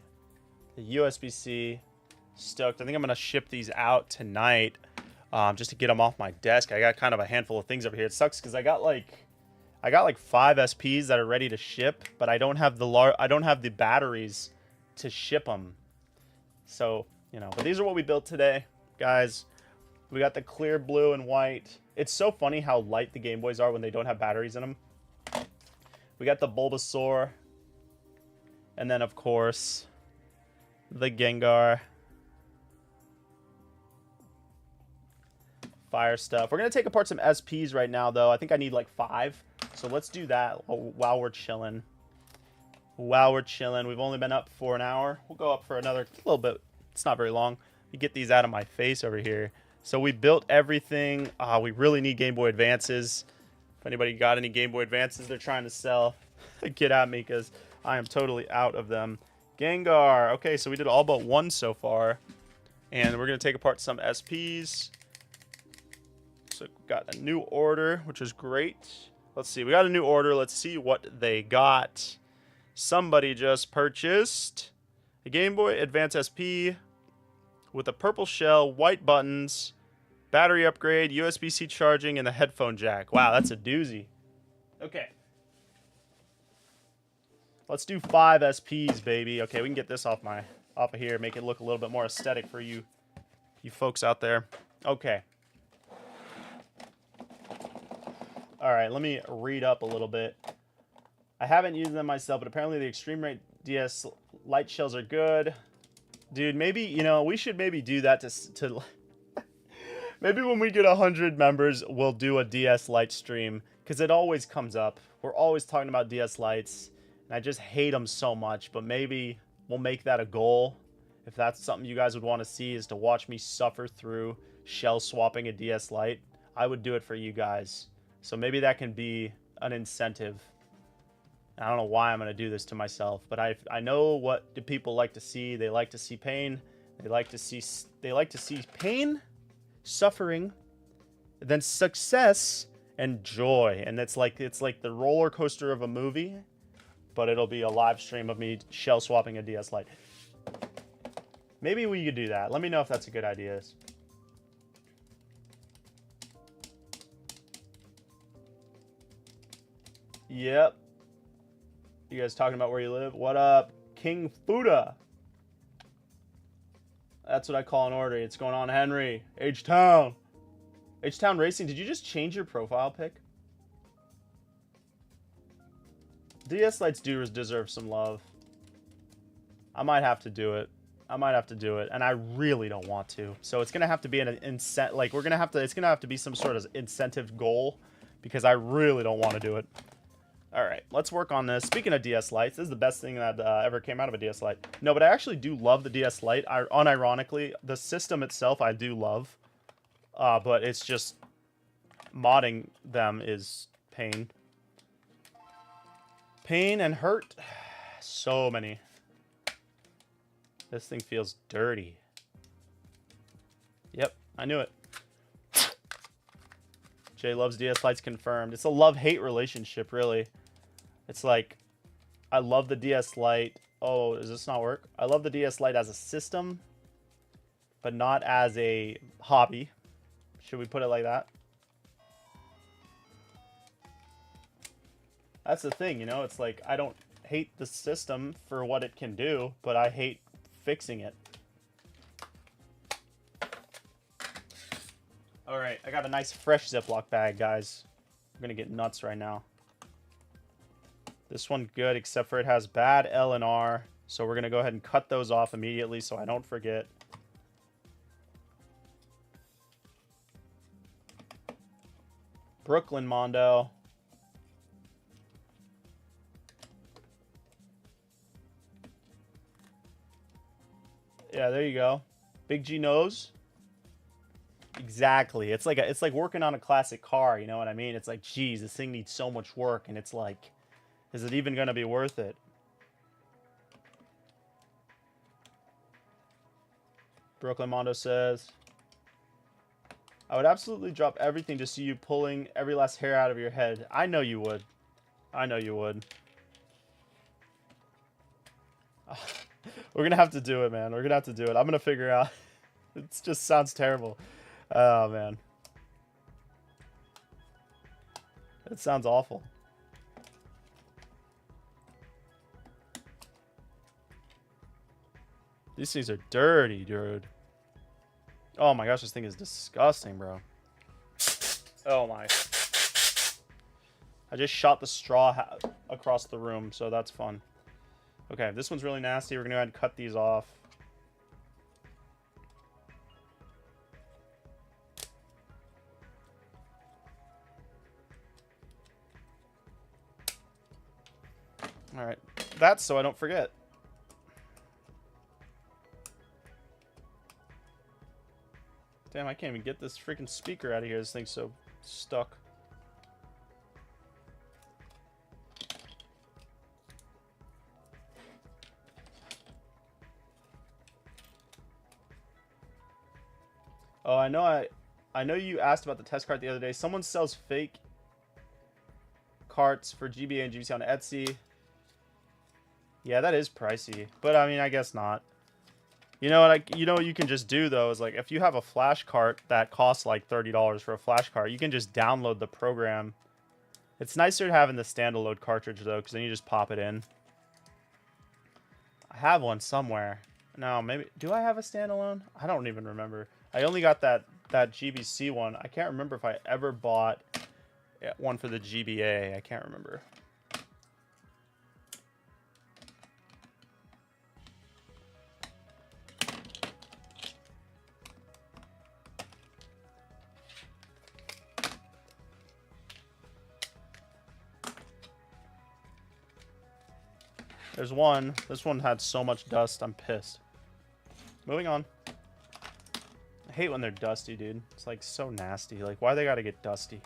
The USB-C. Stoked. I think I'm going to ship these out tonight just to get them off my desk. I got kind of a handful of things over here. It sucks because I got like 5 SPs that are ready to ship, but I don't have the batteries to ship them. So, you know. But these are what we built today, guys. We got the clear blue and white. It's so funny how light the Game Boys are when they don't have batteries in them. We got the Bulbasaur. And then, of course, the Gengar. Fire stuff. We're going to take apart some SPs right now, though. I think I need like 5. So let's do that while we're chilling. While we're chilling. We've only been up for an hour. We'll go up for another little bit. It's not very long. You get these out of my face over here. So we built everything. We really need Game Boy Advances. If anybody got any Game Boy Advances they're trying to sell, get at me because I am totally out of them. Gengar. Okay, so we did all but 1 so far. And we're going to take apart some SPs. So we got a new order, which is great. Let's see. We got a new order. Let's see what they got. Somebody just purchased a Game Boy Advance SP with a purple shell, white buttons, battery upgrade, USB-C charging, and the headphone jack. Wow, that's a doozy. Okay. Let's do 5 SPs, baby. Okay, we can get this off of here, make it look a little bit more aesthetic for you folks out there. Okay. All right, let me read up a little bit. I haven't used them myself, but apparently the Extreme Rate DS light shells are good. Dude, maybe, you know, we should maybe do that to maybe when we get 100 members, we'll do a DS light stream, because it always comes up. We're always talking about DS lights, and I just hate them so much, but maybe we'll make that a goal. If that's something you guys would want to see, is to watch me suffer through shell swapping a DS light, I would do it for you guys. So maybe that can be an incentive. I don't know why I'm going to do this to myself, but I know what do people like to see. They like to see pain. They like to see pain, suffering, then success and joy. And it's like the roller coaster of a movie, but it'll be a live stream of me shell swapping a DS Lite. Maybe we could do that. Let me know if that's a good idea. Yep. You guys talking about where you live? What up, King Fuda? That's what I call an order. It's going on, Henry. H-Town. H-Town Racing, did you just change your profile pic? DS Lights do deserve some love. I might have to do it. And I really don't want to. So it's gonna have to be an incentive. Like it's gonna have to be some sort of incentive goal, because I really don't want to do it. All right, let's work on this. Speaking of DS Lights, this is the best thing that ever came out of a DS Lite. No, but I actually do love the DS Lite. Unironically, the system itself I do love, but it's just modding them is pain. Pain and hurt. So many. This thing feels dirty. Yep, I knew it. Jay loves DS Lights confirmed. It's a love-hate relationship, really. It's like, I love the DS Lite. Oh, does this not work? I love the DS Lite as a system, but not as a hobby. Should we put it like that? That's the thing, you know? It's like, I don't hate the system for what it can do, but I hate fixing it. All right, I got a nice fresh Ziploc bag, guys. I'm gonna get nuts right now. This one good, except for it has bad L and R. So we're gonna go ahead and cut those off immediately so I don't forget. Brooklyn Mondo. Yeah, there you go. Big G nose. Exactly. It's like working on a classic car, you know what I mean? It's like, geez, this thing needs so much work, and it's like, is it even going to be worth it? Brooklyn Mondo says, I would absolutely drop everything to see you pulling every last hair out of your head. I know you would. I know you would. We're going to have to do it, man. We're going to have to do it. I'm going to figure out. It just sounds terrible. Oh, man. It sounds awful. These things are dirty, dude. Oh my gosh, this thing is disgusting, bro. Oh my. I just shot the straw across the room, so that's fun. Okay, this one's really nasty. We're going to go ahead and cut these off. Alright, that's so I don't forget. Damn, I can't even get this freaking speaker out of here. This thing's so stuck. Oh, I know you asked about the test cart the other day. Someone sells fake carts for GBA and GBC on Etsy. Yeah, that is pricey, but I mean, I guess not. You know what? You know what you can just do though is like if you have a flash cart that costs like $30 for a flash cart, you can just download the program. It's nicer having the standalone cartridge though, because then you just pop it in. I have one somewhere. No, maybe do I have a standalone? I don't even remember. I only got that GBC one. I can't remember if I ever bought one for the GBA. I can't remember. There's one. This one had so much dust. I'm pissed. Moving on. I hate when they're dusty, dude. It's like so nasty. Like, why they gotta get dusty?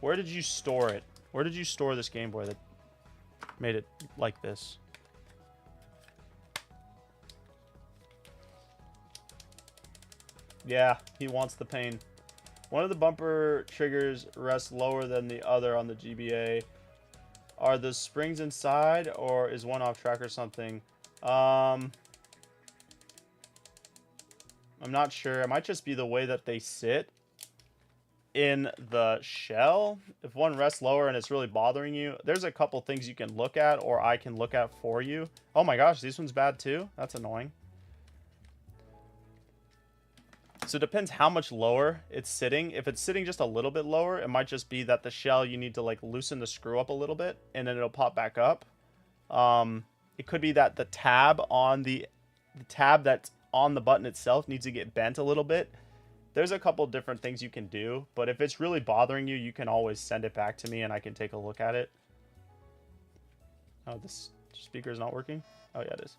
Where did you store it? Where did you store this Game Boy that made it like this? Yeah, he wants the pain. One of the bumper triggers rests lower than the other on the GBA. Are the springs inside, or is one off track or something? I'm not sure. It might just be the way that they sit in the shell. If one rests lower and it's really bothering you, there's a couple things you can look at, or I can look at for you. Oh my gosh, this one's bad too? That's annoying. So it depends how much lower it's sitting. If it's sitting just a little bit lower, it might just be that the shell, you need to like loosen the screw up a little bit and then it'll pop back up. It could be that the tab on the tab that's on the button itself needs to get bent a little bit. There's a couple different things you can do, but if it's really bothering you, you can always send it back to me and I can take a look at it. Oh, this speaker is not working? Oh yeah, it is.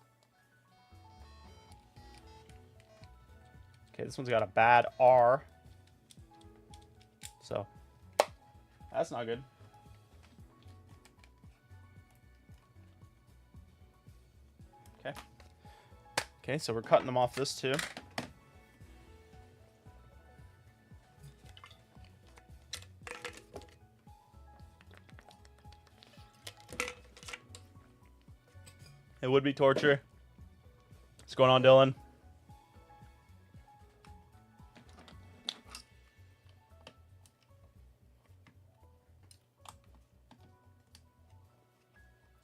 Okay, this one's got a bad R. So, that's not good. Okay. Okay, so we're cutting them off this too. It would be torture. What's going on, Dylan?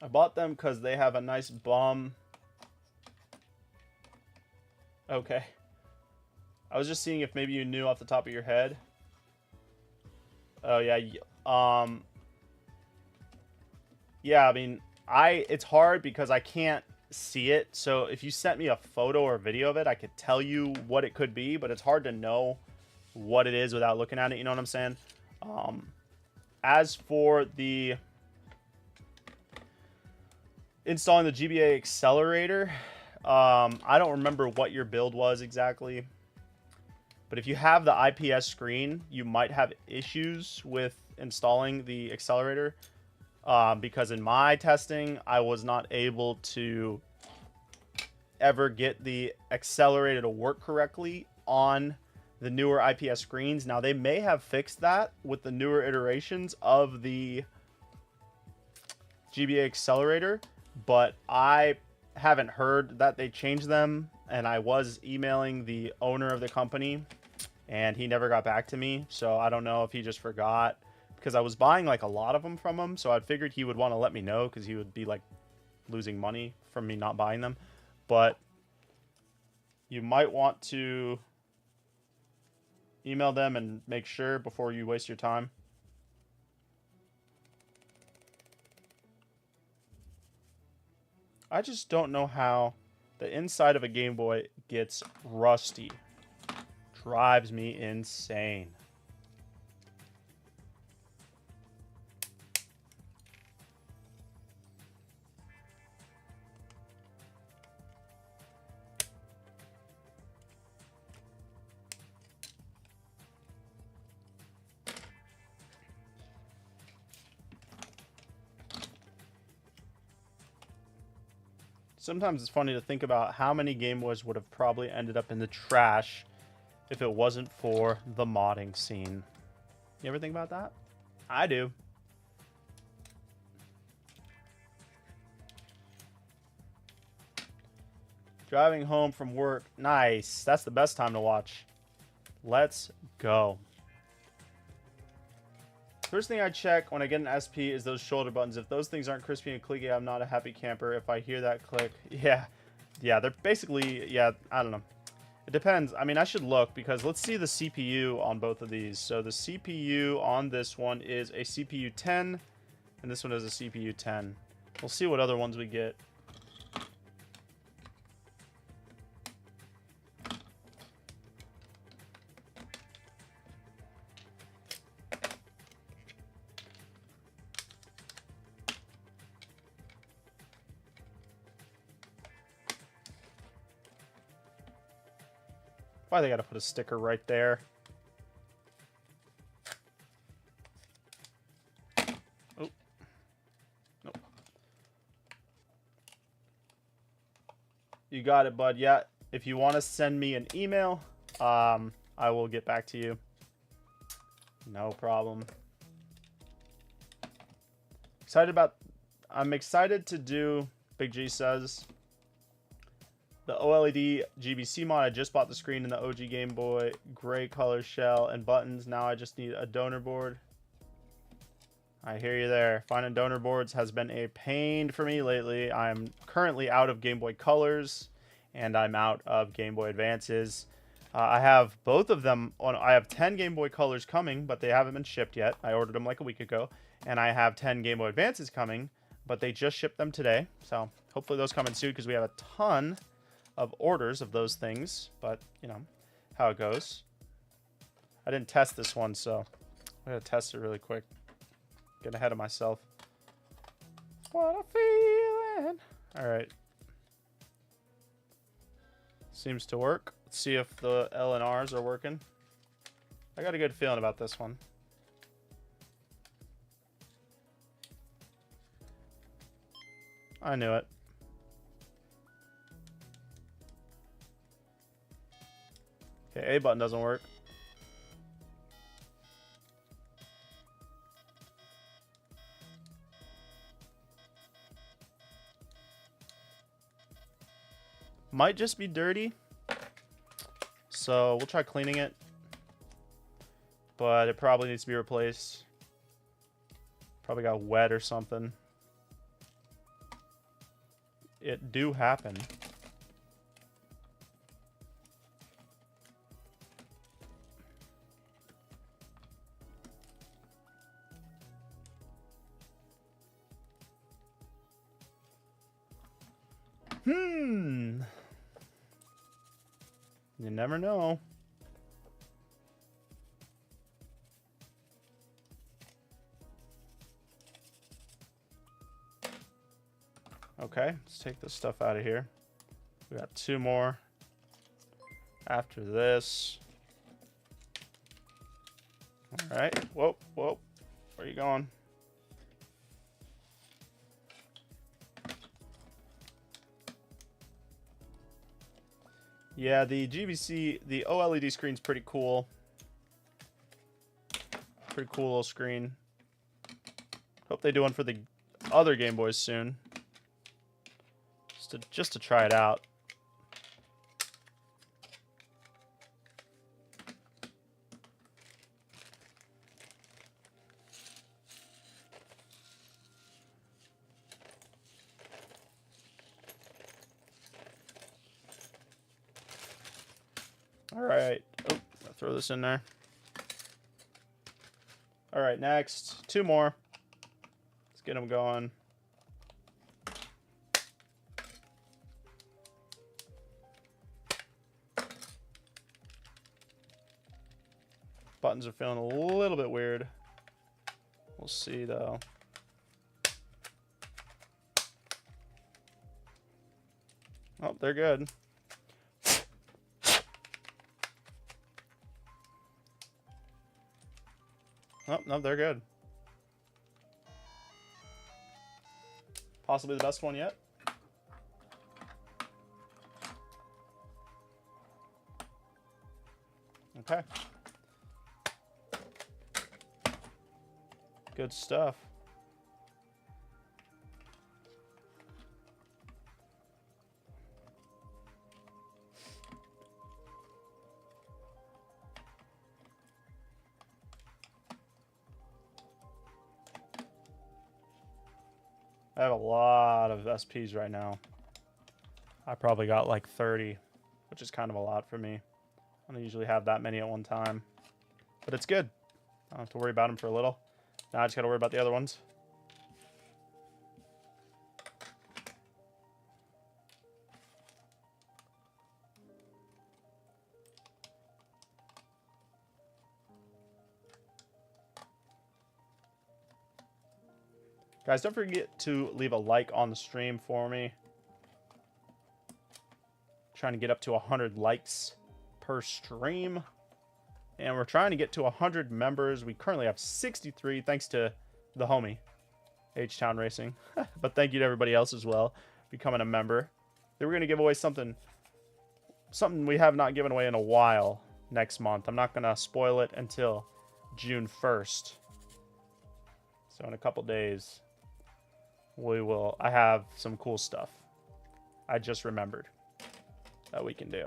I bought them because they have a nice bomb. Okay. I was just seeing if maybe you knew off the top of your head. Oh, yeah. Yeah, I mean, it's hard because I can't see it. So if you sent me a photo or a video of it, I could tell you what it could be, but it's hard to know what it is without looking at it. You know what I'm saying? As for the installing the GBA accelerator, I don't remember what your build was exactly, but if you have the IPS screen, you might have issues with installing the accelerator, because in my testing, I was not able to ever get the accelerator to work correctly on the newer IPS screens. Now, they may have fixed that with the newer iterations of the GBA accelerator, but I haven't heard that they changed them, and I was emailing the owner of the company and he never got back to me, so I don't know if he just forgot, because I was buying like a lot of them from him, so I figured he would want to let me know because he would be like losing money from me not buying them. But you might want to email them and make sure before you waste your time. I just don't know how the inside of a Game Boy gets rusty. Drives me insane. Sometimes it's funny to think about how many Game Boys would have probably ended up in the trash if it wasn't for the modding scene. You ever think about that? I do. Driving home from work. Nice. That's the best time to watch. Let's go. First thing I check when I get an SP is those shoulder buttons. If those things aren't crispy and clicky, I'm not a happy camper. If I hear that click, yeah, they're basically, yeah, I don't know. It depends. I mean, I should look because let's see the CPU on both of these. So the CPU on this one is a CPU 10, and this one is a CPU 10. We'll see what other ones we get. Why they gotta put a sticker right there? Oh. Nope. You got it, bud. Yeah, if you want to send me an email, I will get back to you. No problem. I'm excited to do, Big G says, the OLED GBC mod. I just bought the screen in the OG Game Boy, gray color shell and buttons. Now I just need a donor board. I hear you there. Finding donor boards has been a pain for me lately. I'm currently out of Game Boy Colors and I'm out of Game Boy Advances. I have both of them on. I have 10 Game Boy Colors coming, but they haven't been shipped yet. I ordered them like a week ago. And I have 10 Game Boy Advances coming, but they just shipped them today. So hopefully those come in soon because we have a ton of orders of those things, but you know how it goes. I didn't test this one, so I'm gonna test it really quick. Get ahead of myself. What a feeling! All right, seems to work. Let's see if the LNRs are working. I got a good feeling about this one. I knew it. Okay, A button doesn't work. Might just be dirty. So we'll try cleaning it. But it probably needs to be replaced. Probably got wet or something. It do happen. You never know. Okay, let's take this stuff out of here. We got 2 more after this. All right. Whoa, whoa. Where are you going? Yeah, the GBC, the OLED screen's pretty cool. Pretty cool little screen. Hope they do one for the other Game Boys soon. Just to try it out. right. Oh, I'll throw this in there. All right, next. 2 more. Let's get them going. Buttons are feeling a little bit weird. We'll see, though. Oh, they're good. Oh, no, they're good. Possibly the best one yet. Okay. Good stuff. I have a lot of SPs right now. I probably got like 30, which is kind of a lot for me. I don't usually have that many at one time. But it's good. I don't have to worry about them for a little. Now I just got to worry about the other ones. Guys, don't forget to leave a like on the stream for me. Trying to get up to 100 likes per stream. And we're trying to get to 100 members. We currently have 63, thanks to the homie, H-Town Racing. But thank you to everybody else as well, becoming a member. Then we're going to give away something we have not given away in a while next month. I'm not going to spoil it until June 1st. So in a couple days, I have some cool stuff I just remembered that we can do.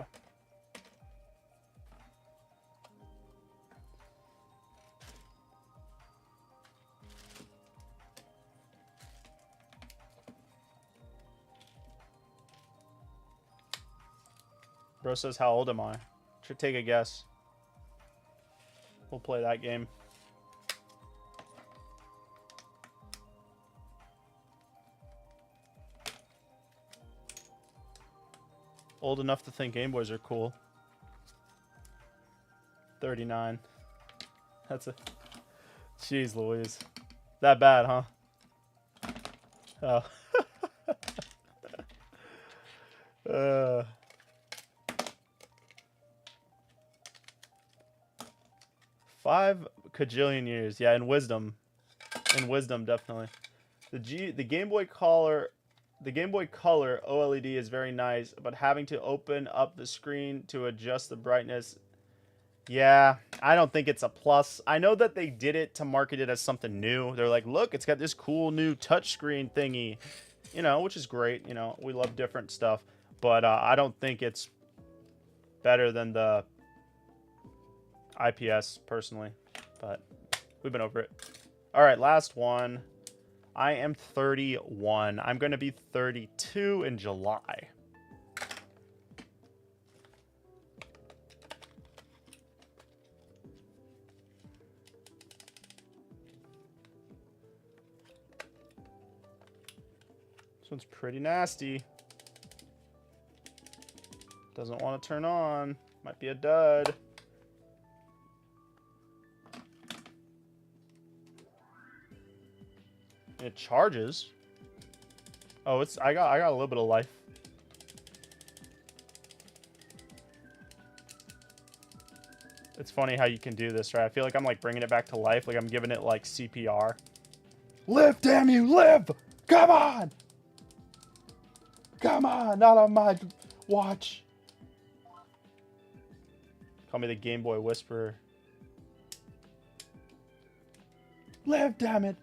Bro says, how old am I? Should take a guess. We'll play that game. Old enough to think Game Boys are cool. 39. That's a... Jeez Louise. That bad, huh? Oh. 5 kajillion years. Yeah, in wisdom. In wisdom, definitely. The Game Boy Color... The Game Boy Color OLED is very nice, but having to open up the screen to adjust the brightness... Yeah, I don't think it's a plus. I know that they did it to market it as something new. They're like, look, it's got this cool new touchscreen thingy. You know, which is great. You know, we love different stuff. But I don't think it's better than the IPS, personally. But we've been over it. All right, last one. I am 31. I'm going to be 32 in July. This one's pretty nasty. Doesn't want to turn on. Might be a dud. It charges. Oh, I got a little bit of life. It's funny how you can do this, right? I feel like I'm like bringing it back to life, like I'm giving it like CPR. Live, damn you, live! Come on! Come on, not on my watch. Call me the Game Boy Whisperer. Live, damn it!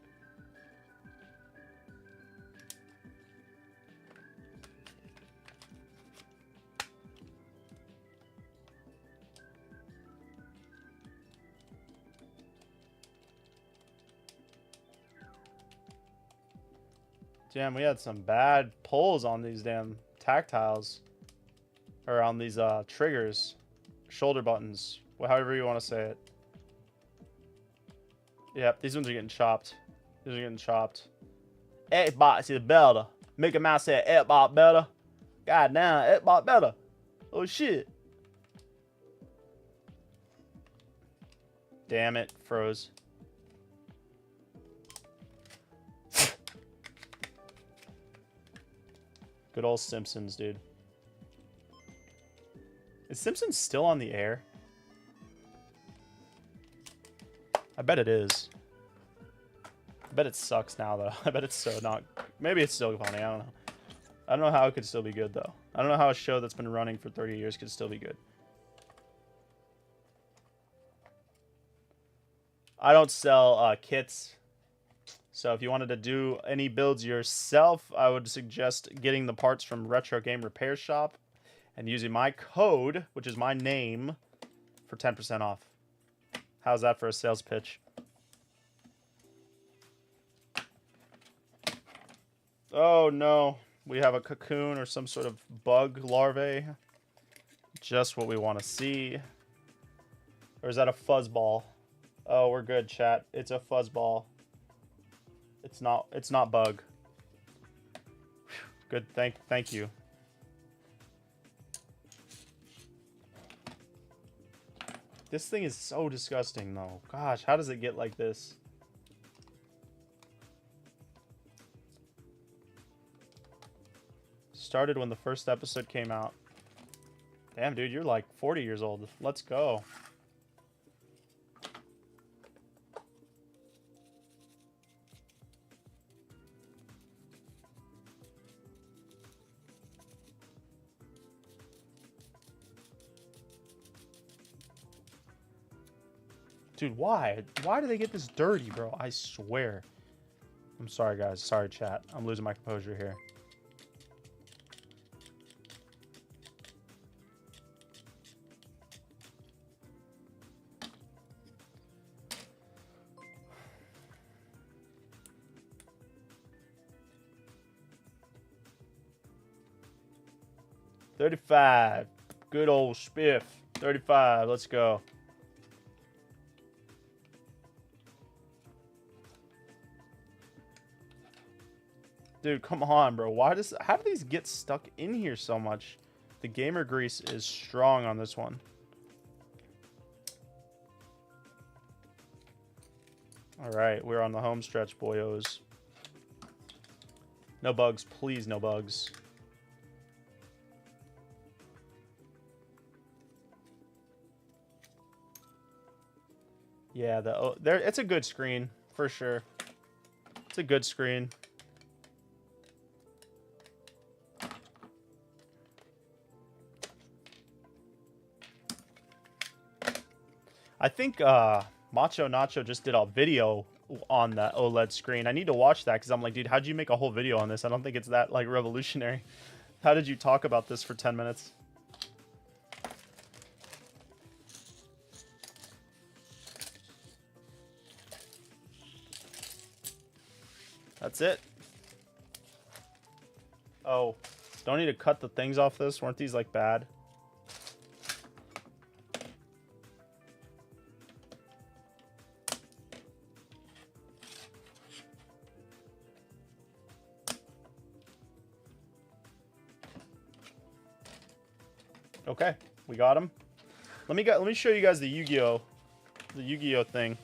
Damn, we had some bad pulls on these damn tactiles. Or on these triggers. shoulder buttons. However you want to say it. Yep, these ones are getting chopped. These are getting chopped. Xbox is better. Mickey Mouse said Xbox better. God damn, Xbox better. Oh shit. Damn it, froze. Good old Simpsons, dude. Is Simpsons still on the air? I bet it is. I bet it sucks now, though. I bet it's so not... Maybe it's still funny. I don't know. I don't know how it could still be good, though. I don't know how a show that's been running for 30 years could still be good. I don't sell kits. So if you wanted to do any builds yourself, I would suggest getting the parts from Retro Game Repair Shop and using my code, which is my name, for 10% off. How's that for a sales pitch? Oh no, we have a cocoon or some sort of bug larvae. Just what we want to see. Or is that a fuzzball? Oh, we're good, chat. It's a fuzzball. It's not bug. Good, thank you. This thing is so disgusting though. Gosh, how does it get like this? Started when the first episode came out. Damn, dude, you're like 40 years old. Let's go. Dude, why? Why do they get this dirty, bro? I swear. I'm sorry, guys. Sorry, chat. I'm losing my composure here. $35. Good old spiff. 35. Let's go. Dude, come on, bro. How do these get stuck in here so much? The gamer grease is strong on this one. All right, we're on the home stretch, boyos. No bugs, please, no bugs. Yeah, it's a good screen for sure. It's a good screen. I think Macho Nacho just did a video on that OLED screen. I need to watch that because I'm like, dude, how'd you make a whole video on this? I don't think it's that like revolutionary. How did you talk about this for 10 minutes? That's it. Oh, don't need to cut the things off this. Weren't these like bad? Okay, we got him. Let me show you guys the Yu-Gi-Oh thing.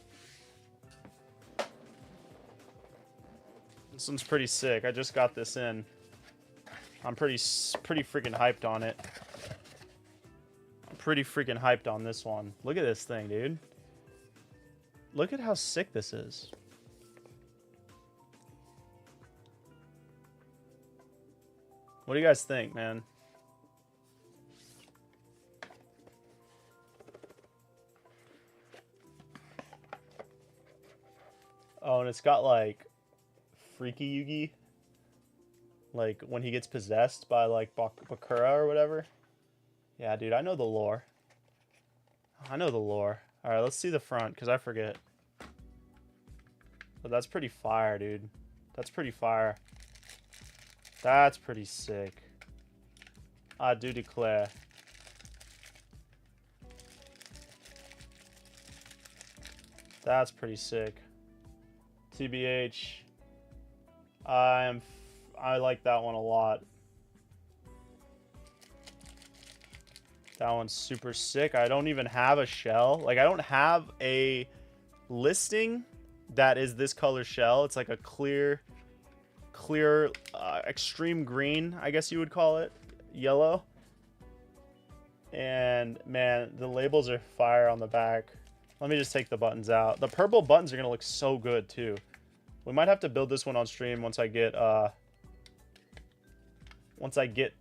This one's pretty sick. I just got this in. I'm pretty freaking hyped on it. I'm pretty freaking hyped on this one. Look at this thing, dude. Look at how sick this is. What do you guys think, man? Oh, and it's got like Freaky Yugi, like when he gets possessed by like Bakura or whatever. Yeah, dude, I know the lore. I know the lore. All right, let's see the front because I forget. But that's pretty fire, dude. That's pretty fire. That's pretty sick. I do declare. That's pretty sick. TBH. I like that one a lot. That one's super sick. I don't even have a shell. Like, I don't have a listing that is this color shell. It's like a clear extreme green, I guess you would call it. Yellow. And man, the labels are fire on the back. Let me just take the buttons out. The purple buttons are gonna look so good too. We might have to build this one on stream once I get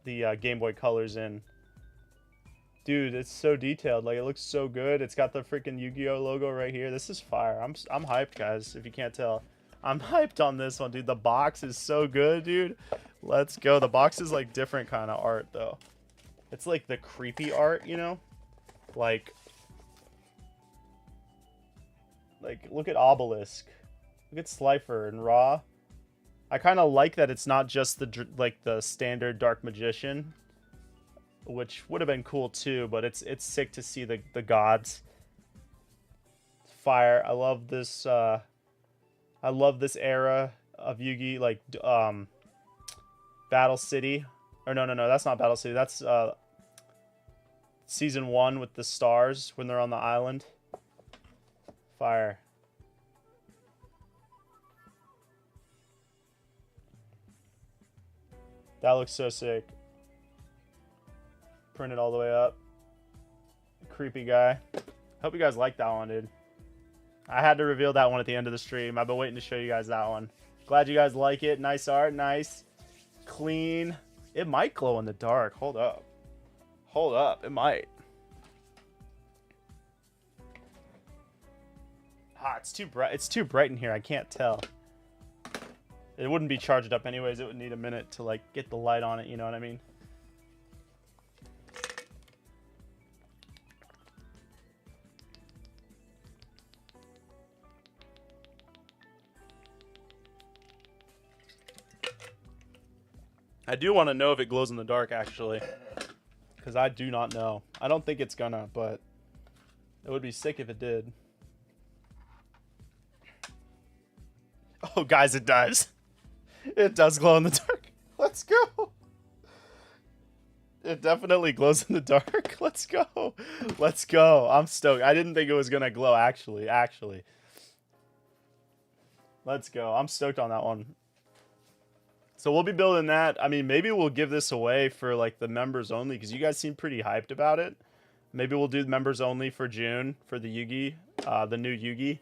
the Game Boy colors in. Dude, it's so detailed. Like, it looks so good. It's got the freaking Yu-Gi-Oh logo right here. This is fire. I'm hyped, guys, if you can't tell. I'm hyped on this one, dude. The box is so good, dude. Let's go. The box is like different kind of art though. It's like the creepy art, you know? Like look at Obelisk. Look at Slifer and Ra. I kind of like that it's not just the standard Dark Magician, which would have been cool too, but it's sick to see the gods. Fire. I love this era of Yu-Gi, like Battle City. Or no, that's not Battle City. That's season 1 with the stars when they're on the island. Fire. That looks so sick. Print it all the way up. Creepy guy. Hope you guys like that one, dude. I had to reveal that one at the end of the stream. I've been waiting to show you guys that one. Glad you guys like it. Nice art. Nice. Clean. It might glow in the dark. Hold up. Hold up. It might. Ah, it's too bright. It's too bright in here. I can't tell. It wouldn't be charged up anyways. It would need a minute to like get the light on it. You know what I mean? I do want to know if it glows in the dark, actually. Because I do not know. I don't think it's gonna, but it would be sick if it did. Oh, guys, it does. It does glow in the dark. Let's go. It definitely glows in the dark. Let's go. Let's go. I'm stoked. I didn't think it was gonna glow, actually. Let's go. I'm stoked on that one. So we'll be building that. I mean, maybe we'll give this away for like the members only, because you guys seem pretty hyped about it. Maybe we'll do members only for June for the Yugi, the new Yugi,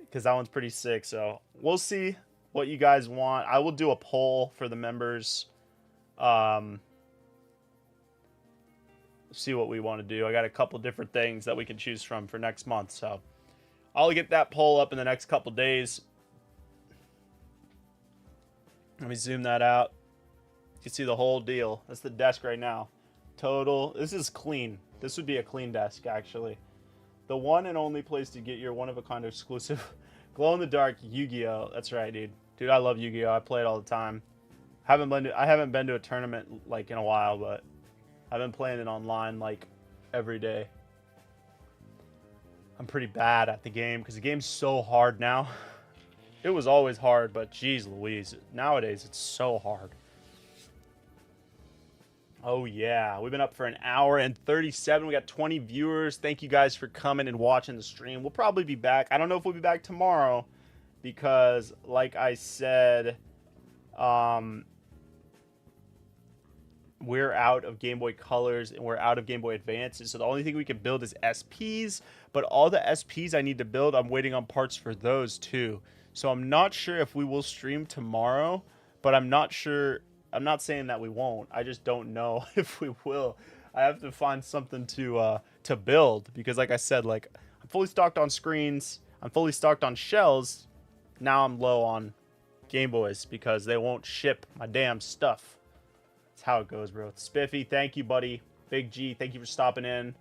because that one's pretty sick. So we'll see what you guys want. I will do a poll for the members. See what we want to do. I got a couple different things that we can choose from for next month. So I'll get that poll up in the next couple days. Let me zoom that out. You can see the whole deal. That's the desk right now. Total. This is clean. This would be a clean desk, actually. The one and only place to get your one-of-a-kind exclusive glow-in-the-dark Yu-Gi-Oh! That's right, dude. Dude, I love Yu-Gi-Oh! I play it all the time. I haven't been to a tournament like in a while, but I've been playing it online like every day. I'm pretty bad at the game because the game's so hard now. It was always hard, but geez Louise, nowadays it's so hard. Oh yeah, we've been up for an hour and 37. We got 20 viewers. Thank you guys for coming and watching the stream. We'll probably be back. I don't know if we'll be back tomorrow because, like I said, we're out of Game Boy Colors and we're out of Game Boy Advances. So the only thing we can build is SPs, but all the SPs I need to build, I'm waiting on parts for those too. So I'm not sure if we will stream tomorrow, but I'm not sure. I'm not saying that we won't. I just don't know if we will. I have to find something to build because, like I said, like I'm fully stocked on screens. I'm fully stocked on shells. Now I'm low on Game Boys because they won't ship my damn stuff. That's how it goes, bro. Spiffy, thank you, buddy. Big G, thank you for stopping in.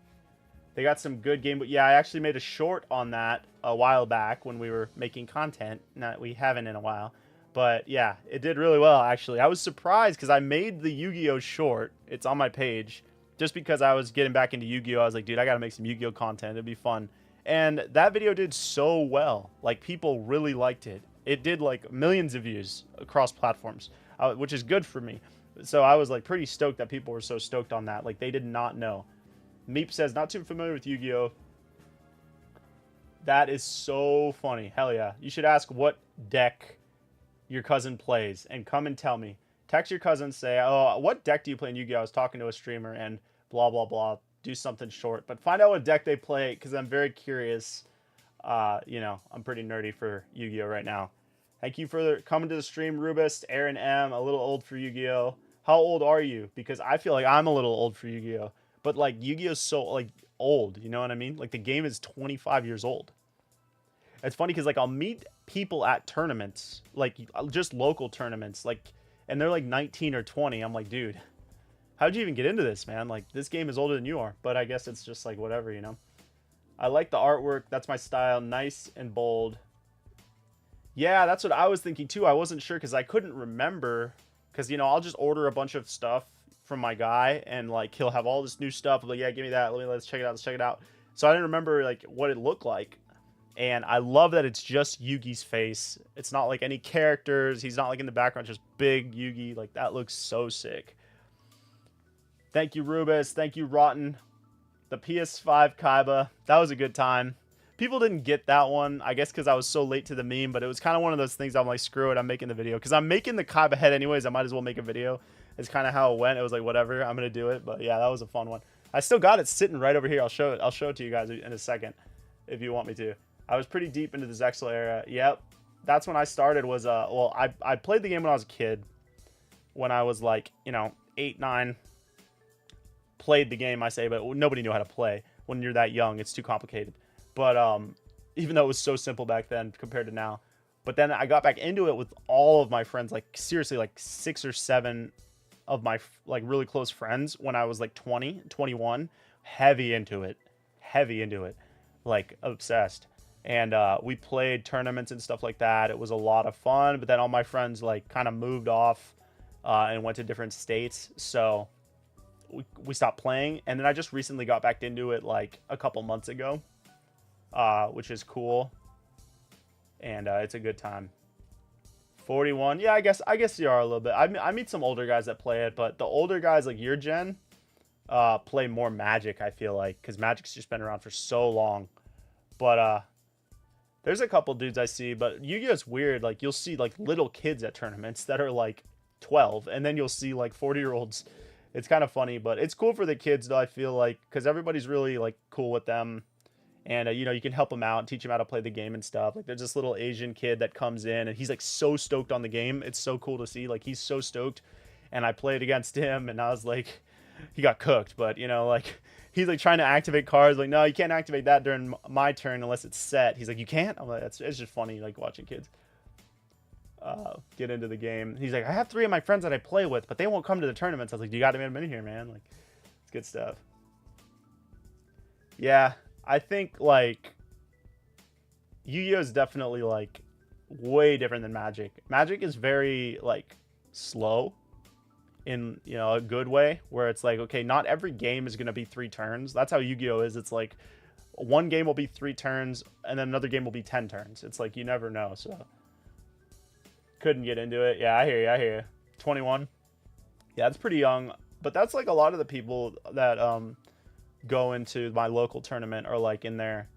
They got some good Game Boy. Yeah, I actually made a short on that a while back when we were making content. Not we haven't in a while. But yeah, it did really well, actually. I was surprised because I made the Yu-Gi-Oh! Short. It's on my page. Just because I was getting back into Yu-Gi-Oh! I was like, dude, I got to make some Yu-Gi-Oh! Content. It'd be fun. And that video did so well. Like, people really liked it. It did like millions of views across platforms, which is good for me. So I was like pretty stoked that people were so stoked on that. Like, they did not know. Meep says, not too familiar with Yu-Gi-Oh! That is so funny. Hell yeah. You should ask what deck your cousin plays and come and tell me. Text your cousin, say, oh, what deck do you play in Yu-Gi-Oh! I was talking to a streamer and blah, blah, blah. Do something short. But find out what deck they play because I'm very curious. You know, I'm pretty nerdy for Yu-Gi-Oh! Right now. Thank you for coming to the stream, Rubist, Aaron M. A little old for Yu-Gi-Oh! How old are you? Because I feel like I'm a little old for Yu-Gi-Oh! But like Yu-Gi-Oh's so like old, you know what I mean? Like the game is 25 years old. It's funny because like I'll meet people at tournaments, like just local tournaments, like, and they're like 19 or 20. I'm like, dude, how'd you even get into this, man? Like this game is older than you are. But I guess it's just like whatever, you know. I like the artwork. That's my style. Nice and bold. Yeah, that's what I was thinking too. I wasn't sure because I couldn't remember. Because, you know, I'll just order a bunch of stuff from my guy and like he'll have all this new stuff. I'm like, yeah, give me that. Let's check it out. Let's check it out. So I didn't remember like what it looked like. And I love that it's just Yugi's face. It's not like any characters. He's not like in the background, just big Yugi. Like that looks so sick. Thank you, Rubis. Thank you, Rotten. The PS5 Kaiba. That was a good time. People didn't get that one, I guess because I was so late to the meme, but it was kind of one of those things I'm like, screw it, I'm making the video. Because I'm making the Kaiba head anyways, I might as well make a video. It's kind of how it went. It was like, whatever, I'm going to do it. But yeah, that was a fun one. I still got it sitting right over here. I'll show it to you guys in a second if you want me to. I was pretty deep into the Zexal era. Yep. That's when I started was, well, I played the game when I was a kid. When I was like, you know, 8, 9. Played the game, I say, but nobody knew how to play. When you're that young, it's too complicated. But even though it was so simple back then compared to now. But then I got back into it with all of my friends, like seriously, like 6 or 7 of my like really close friends when I was like 20, 21, heavy into it, like obsessed. And we played tournaments and stuff like that. It was a lot of fun, but then all my friends like kind of moved off and went to different states. So we stopped playing. And then I just recently got back into it like a couple months ago. Which is cool, and it's a good time. 41, yeah, I guess you are a little bit. I meet some older guys that play it, but the older guys like your gen play more Magic. I feel like because Magic's just been around for so long. But there's a couple dudes I see, but Yu-Gi-Oh's weird. Like you'll see like little kids at tournaments that are like 12, and then you'll see like 40-year-olds. It's kind of funny, but it's cool for the kids though. I feel like because everybody's really like cool with them. And, you know, you can help him out and teach him how to play the game and stuff. Like, there's this little Asian kid that comes in, and he's, like, so stoked on the game. It's so cool to see. Like, he's so stoked. And I played against him, and I was like, he got cooked. But, you know, like, he's, like, trying to activate cards. Like, no, you can't activate that during my turn unless it's set. He's like, you can't? I'm like, it's just funny, like, watching kids get into the game. He's like, I have 3 of my friends that I play with, but they won't come to the tournaments. I was like, you got to get them in here, man. Like, it's good stuff. Yeah. I think, like, Yu-Gi-Oh! Is definitely, like, way different than Magic. Magic is very, like, slow in, you know, a good way, where it's like, okay, not every game is going to be 3 turns. That's how Yu-Gi-Oh! Is. It's like, one game will be 3 turns, and then another game will be 10 turns. It's like, you never know, so. Couldn't get into it. Yeah, I hear you. 21. Yeah, it's pretty young, but that's, like, a lot of the people that, go into my local tournament are like in their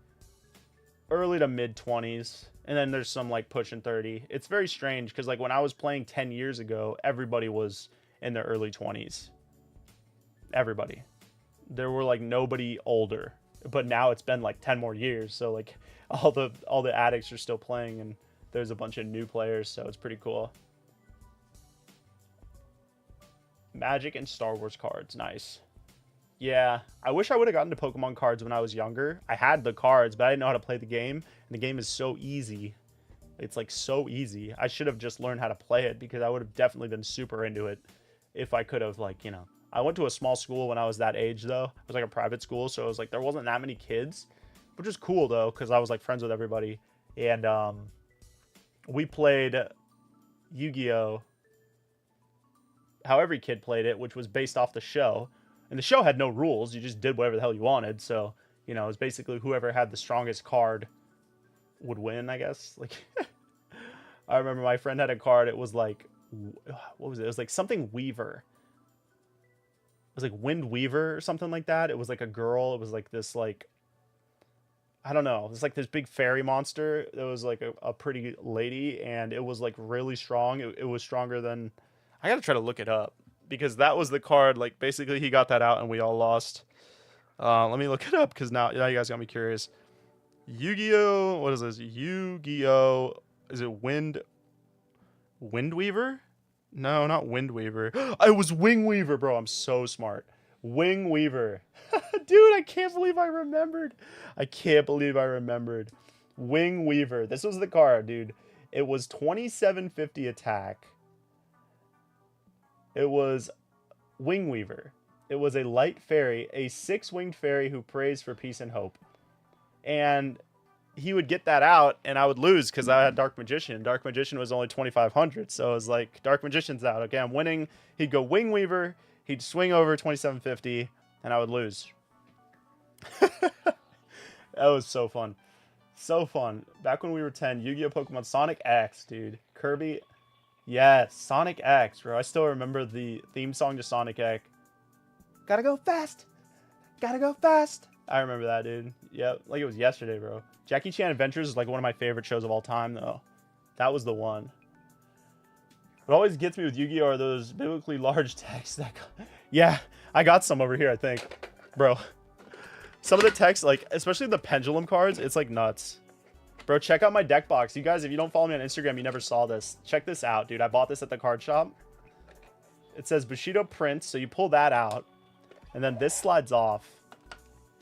early to mid 20s, and then there's some like pushing 30. It's very strange because like when I was playing 10 years ago, everybody was in their early 20s. Everybody. There were like nobody older, but now it's been like 10 more years, so like all the addicts are still playing, and there's a bunch of new players, so it's pretty cool. Magic and Star Wars cards, nice. Yeah, I wish I would have gotten to Pokemon cards when I was younger. I had the cards, but I didn't know how to play the game. And the game is so easy. It's like so easy. I should have just learned how to play it because I would have definitely been super into it if I could have, like, you know. I went to a small school when I was that age, though. It was like a private school, so it was like there wasn't that many kids. Which was cool, though, because I was like friends with everybody. And we played Yu-Gi-Oh! How every kid played it, which was based off the show. And the show had no rules. You just did whatever the hell you wanted. So, You know, it was basically whoever had the strongest card would win, I guess. Like, I remember my friend had a card. It was like, what was it? It was like something Weaver. It was like Wind Weaver or something like that. It was like a girl. It was like this, like, I don't know. It was like this big fairy monster. It was like a pretty lady, and it was like really strong. It was stronger than. I gotta try to look it up because that was the card. Like, basically, he got that out, and we all lost. Let me look it up because now you guys got me curious. Yu-Gi-Oh! What is this? Yu-Gi-Oh! Is it Windweaver? No, not Windweaver. I was Wingweaver, bro. I'm so smart. Wingweaver. Dude, I can't believe I remembered. I can't believe I remembered. Wingweaver. This was the card, dude. It was 2750 attack. It was Wingweaver. It was a light fairy, a 6-winged fairy who prays for peace and hope. And he would get that out, and I would lose because I had Dark Magician. Dark Magician was only 2500, so it was like, Dark Magician's out. Okay, I'm winning. He'd go Wingweaver. He'd swing over 2750, and I would lose. That was so fun. So fun. Back when we were 10, Yu-Gi-Oh! Pokemon Sonic X, dude. Kirby. Yes, Sonic X, bro. I still remember the theme song to Sonic X. Gotta go fast. Gotta go fast. I remember that, dude. Yep, like it was yesterday, bro. Jackie Chan Adventures is like one of my favorite shows of all time, though. That was the one. What always gets me with Yu-Gi-Oh! Are those biblically large texts that... Yeah, I got some over here, I think. Bro. Some of the text, like, especially the pendulum cards, it's like nuts. Bro, check out my deck box. You guys, if you don't follow me on Instagram, you never saw this. Check this out, dude. I bought this at the card shop. It says Bushido Prince, so you pull that out. And then this slides off.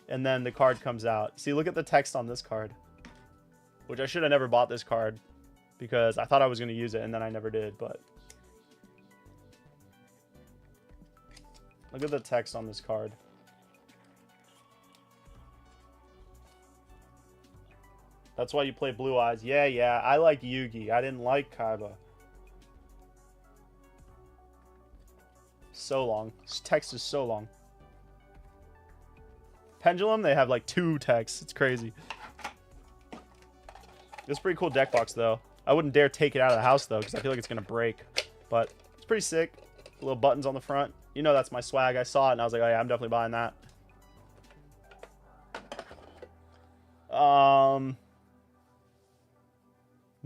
And then the card comes out. See, look at the text on this card. Which I should have never bought this card. Because I thought I was going to use it, and then I never did, but... Look at the text on this card. That's why you play Blue Eyes. Yeah, I like Yugi. I didn't like Kaiba. So long. This text is so long. Pendulum, they have like 2 texts. It's crazy. It's a pretty cool deck box, though. I wouldn't dare take it out of the house, though, because I feel like it's going to break. But it's pretty sick. Little buttons on the front. You know that's my swag. I saw it, and I was like, oh, yeah, I'm definitely buying that.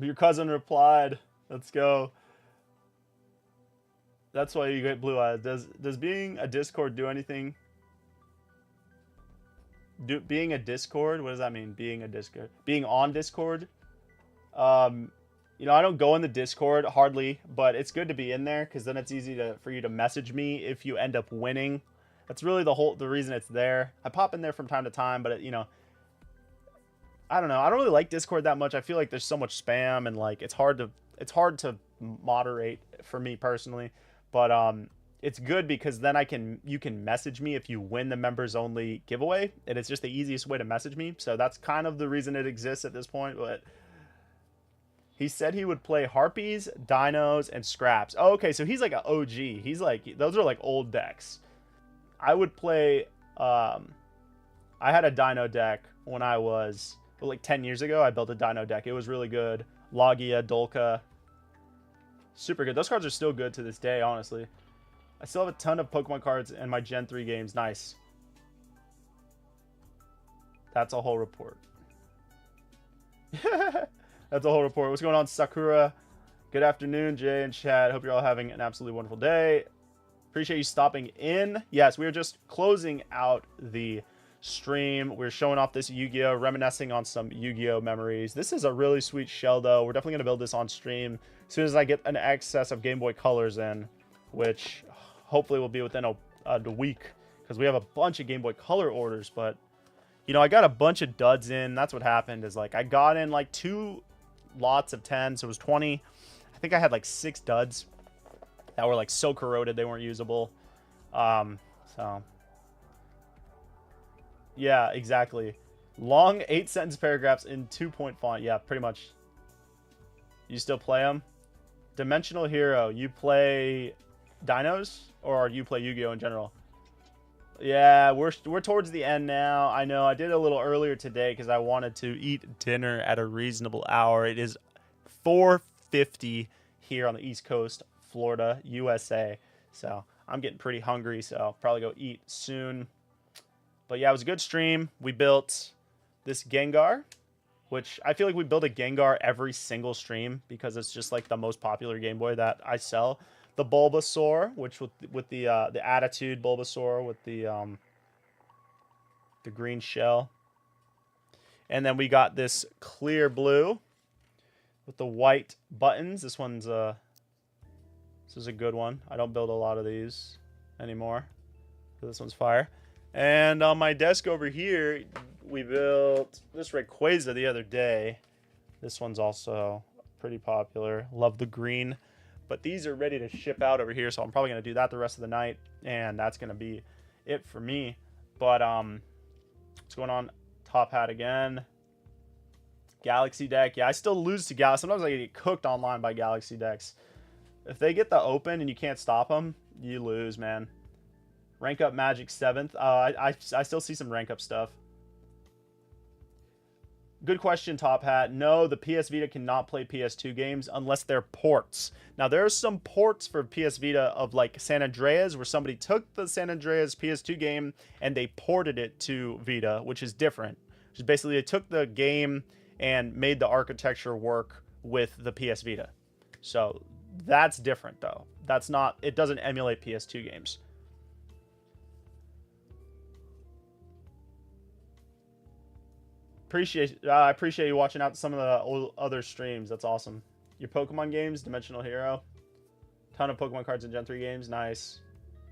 Your cousin replied. Let's go. That's why you get Blue Eyes. Does being a Discord do anything? Being a Discord? What does that mean? Being a Discord? Being on Discord? You know, I don't go in the Discord hardly, but it's good to be in there because then it's easy for you to message me if you end up winning. That's really the reason it's there. I pop in there from time to time, but you know, I don't know. I don't really like Discord that much. I feel like there's so much spam and like it's hard to moderate for me personally. But it's good because then you can message me if you win the members only giveaway, and it's just the easiest way to message me. So that's kind of the reason it exists at this point. But he said he would play Harpies, Dinos, and Scraps. Oh, okay, so he's like an OG. He's like, those are like old decks. I would play, I had a Dino deck when I was, like 10 years ago. I built a Dino deck. It was really good. Logia, Dolka. Super good. Those cards are still good to this day, honestly. I still have a ton of Pokemon cards in my Gen 3 games. Nice. That's a whole report. That's a whole report. What's going on, Sakura? Good afternoon, Jay and Chad. Hope you're all having an absolutely wonderful day. Appreciate you stopping in. Yes, we are just closing out the stream. We're showing off this Yu-Gi-Oh! Reminiscing on some Yu-Gi-Oh! Memories. This is a really sweet shell, though. We're definitely going to build this on stream as soon as I get an excess of Game Boy Colors in, which hopefully will be within a week because we have a bunch of Game Boy Color orders. But, you know, I got a bunch of duds in. That's what happened is, like, I got in, like, 2 lots of 10, so it was 20. I think I had, like, 6 duds that were, like, so corroded they weren't usable. So... yeah, exactly. Long 8-sentence paragraphs in 2-point font. Yeah, pretty much. You still play them? Dimensional Hero. You play Dinos? Or you play Yu-Gi-Oh! In general? Yeah, we're towards the end now. I know I did a little earlier today because I wanted to eat dinner at a reasonable hour. It is 4:50 here on the East Coast, Florida, USA. So I'm getting pretty hungry, so I'll probably go eat soon. But yeah, it was a good stream. We built this Gengar, which I feel like we build a Gengar every single stream because it's just like the most popular Game Boy that I sell. The Bulbasaur, which with the attitude Bulbasaur with the green shell, and then we got this clear blue with the white buttons. This is a good one. I don't build a lot of these anymore. So this one's fire. And on my desk over here, we built this Rayquaza the other day. This one's also pretty popular. Love the green. But these are ready to ship out over here, so I'm probably going to do that the rest of the night. And that's going to be it for me. But what's going on? Top hat again. Galaxy deck. Yeah, I still lose to Galaxy. Sometimes I get cooked online by Galaxy decks. If they get the open and you can't stop them, you lose, man. Rank up Magic 7th. I still see some rank up stuff. Good question, Top Hat. No, the PS Vita cannot play PS2 games unless they're ports. Now, there are some ports for PS Vita of like San Andreas where somebody took the San Andreas PS2 game and they ported it to Vita, which is different. Which is basically they took the game and made the architecture work with the PS Vita. So that's different, though. That's not, it doesn't emulate PS2 games. I appreciate you watching out some of the other streams. That's awesome. Your Pokemon games, Dimensional Hero. Ton of Pokemon cards in Gen 3 games. Nice.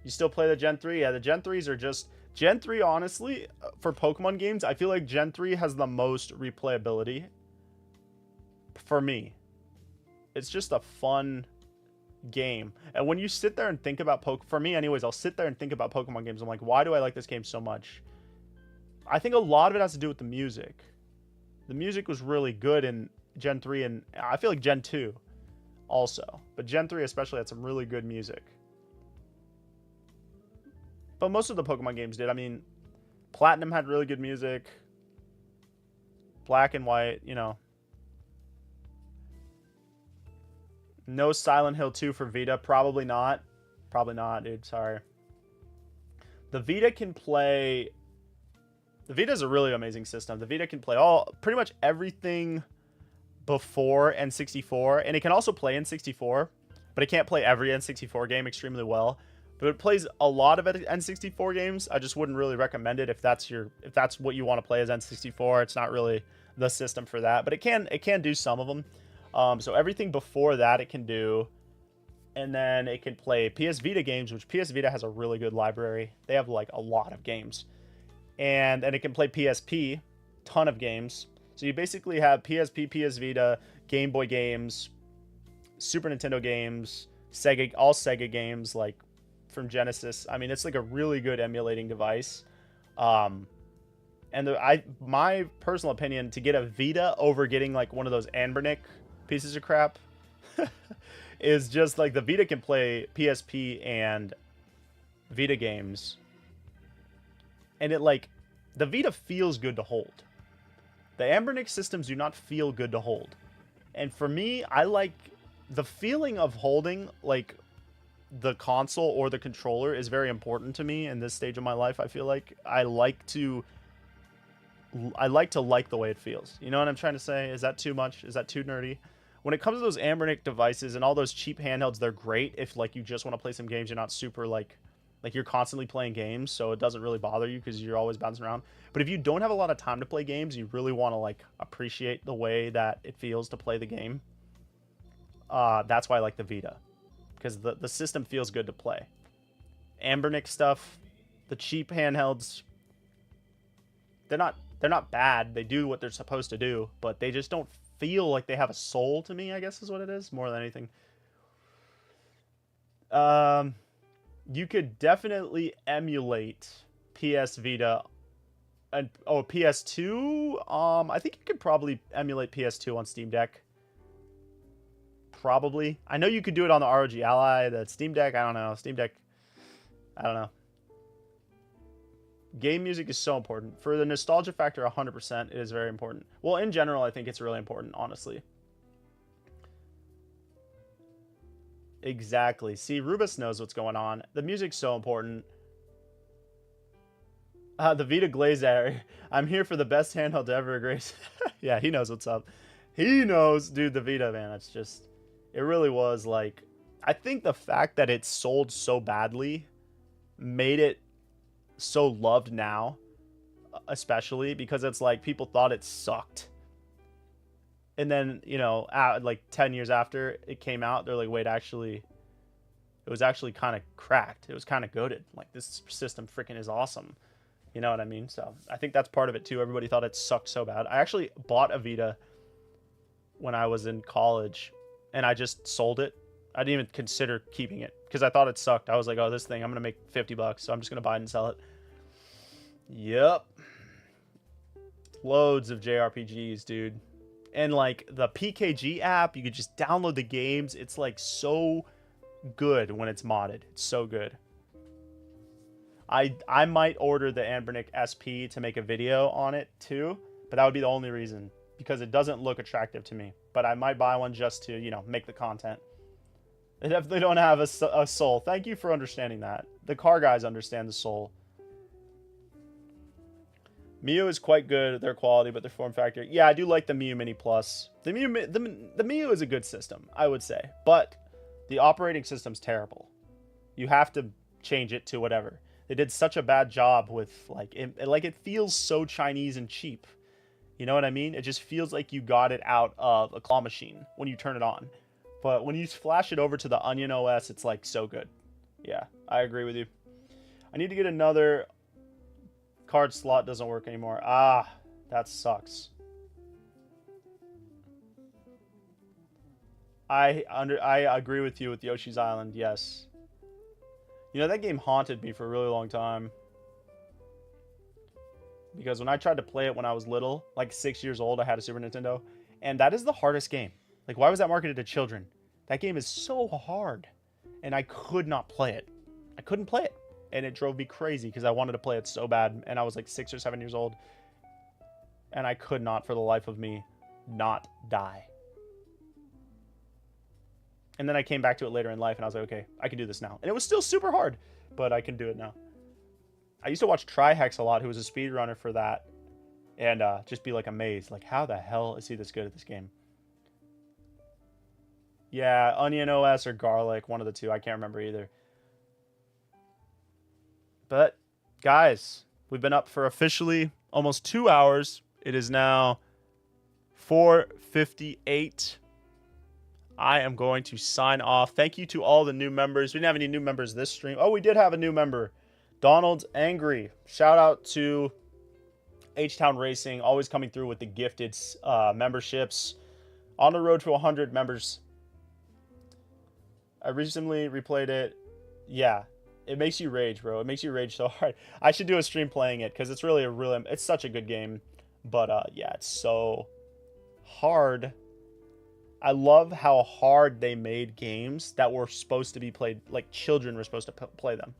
You still play the Gen 3? Yeah, the Gen 3s are just... Gen 3, honestly, for Pokemon games, I feel like Gen 3 has the most replayability. For me. It's just a fun game. And when you sit there and think about for me anyways, I'll sit there and think about Pokemon games. I'm like, why do I like this game so much? I think a lot of it has to do with the music. The music was really good in Gen 3, and I feel like Gen 2 also. But Gen 3 especially had some really good music. But most of the Pokemon games did. I mean, Platinum had really good music. Black and White, you know. No Silent Hill 2 for Vita. Probably not. Probably not, dude. Sorry. The Vita can play... The Vita is a really amazing system. The Vita can play pretty much everything before N64, and it can also play N64, but it can't play every N64 game extremely well. But it plays a lot of N64 games. I just wouldn't really recommend it if that's what you want to play as N64. It's not really the system for that, but it can do some of them. So everything before that it can do, and then it can play PS Vita games, which PS Vita has a really good library. They have like a lot of games. And it can play PSP, ton of games. So you basically have PSP, PS Vita, Game Boy games, Super Nintendo games, Sega, all Sega games like from Genesis. I mean, it's like a really good emulating device. And my personal opinion, to get a Vita over getting like one of those Anbernic pieces of crap is just like the Vita can play PSP and Vita games. And it like, the Vita feels good to hold. The Anbernic systems do not feel good to hold. And for me, I like the feeling of holding like the console or the controller is very important to me in this stage of my life. I feel like I like to like the way it feels. You know what I'm trying to say? Is that too much? Is that too nerdy? When it comes to those Anbernic devices and all those cheap handhelds, they're great if like you just want to play some games. You're not super like you're constantly playing games, so it doesn't really bother you because you're always bouncing around. But if you don't have a lot of time to play games, you really want to like appreciate the way that it feels to play the game. That's why I like the Vita, because the system feels good to play. Anbernic stuff, the cheap handhelds, they're not bad. They do what they're supposed to do, but they just don't feel like they have a soul to me, I guess is what it is, more than anything. You could definitely emulate PS Vita and PS2. I think you could probably emulate PS2 on Steam Deck. Probably. I know you could do it on the ROG Ally, the Steam Deck. I don't know. Steam Deck, I don't know. Game music is so important. For the nostalgia factor, 100%, it is very important. Well, in general, I think it's really important, honestly. Exactly. See, Rubus knows what's going on. The music's so important. The Vita Glazer. I'm here for the best handheld to ever grace. Yeah, he knows what's up. He knows, dude, the Vita, man. It's just, it really was like, I think the fact that it sold so badly made it so loved now, especially because it's like people thought it sucked. And then, you know, like 10 years after it came out, they're like, wait, actually, it was actually kind of cracked. It was kind of goated. Like, this system freaking is awesome. You know what I mean? So I think that's part of it too. Everybody thought it sucked so bad. I actually bought a Vita when I was in college, and I just sold it. I didn't even consider keeping it because I thought it sucked. I was like, oh, this thing, I'm going to make $50, so I'm just going to buy it and sell it. Yep. Loads of JRPGs, dude. And like the PKG app, you could just download the games. It's like so good when it's modded. It's so good. I might order the Anbernic SP to make a video on it too, but that would be the only reason because it doesn't look attractive to me. But I might buy one just to, you know, make the content. They definitely don't have a soul. Thank you for understanding that. The car guys understand the soul. Miu is quite good at their quality, but their form factor. Yeah, I do like the Miu Mini Plus. The Miu is a good system, I would say, but the operating system's terrible. You have to change it to whatever. They did such a bad job with it feels so Chinese and cheap. You know what I mean? It just feels like you got it out of a claw machine when you turn it on. But when you flash it over to the Onion OS, it's like so good. Yeah, I agree with you. I need to get another card slot. Doesn't work anymore. Ah, that sucks. I agree with you with Yoshi's Island. Yes. You know, that game haunted me for a really long time. Because when I tried to play it when I was little, like 6 years old, I had a Super Nintendo. And that is the hardest game. Like, why was that marketed to children? That game is so hard. And I could not play it. I couldn't play it. And it drove me crazy because I wanted to play it so bad. And I was like 6 or 7 years old. And I could not, for the life of me, not die. And then I came back to it later in life and I was like, okay, I can do this now. And it was still super hard, but I can do it now. I used to watch Trihex a lot, who was a speedrunner for that. And just be like amazed. Like, how the hell is he this good at this game? Yeah, Onion OS or Garlic, one of the two. I can't remember either. But, guys, we've been up for officially almost 2 hours. It is now 4:58. I am going to sign off. Thank you to all the new members. We didn't have any new members this stream. Oh, we did have a new member. Donald's Angry. Shout out to H-Town Racing. Always coming through with the gifted memberships. On the road to 100 members. I recently replayed it. Yeah. It makes you rage, bro. It makes you rage so hard. I should do a stream playing it because it's really it's such a good game. But yeah, it's so hard. I love how hard they made games that were supposed to be played, like children were supposed to play them.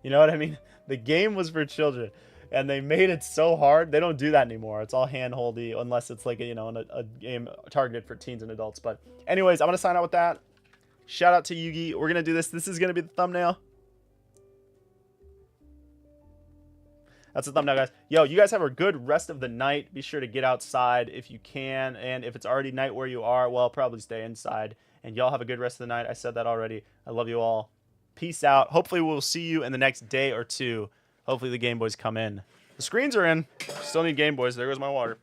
You know what I mean? The game was for children, and they made it so hard. They don't do that anymore. It's all handholdy, unless it's like a game targeted for teens and adults. But anyways, I'm gonna sign out with that. Shout out to Yugi. We're gonna do this. This is gonna be the thumbnail. That's the thumbnail, guys. Yo, you guys have a good rest of the night. Be sure to get outside if you can. And if it's already night where you are, well, probably stay inside. And y'all have a good rest of the night. I said that already. I love you all. Peace out. Hopefully we'll see you in the next day or two. Hopefully the Game Boys come in. The screens are in. Still need Game Boys. There goes my water.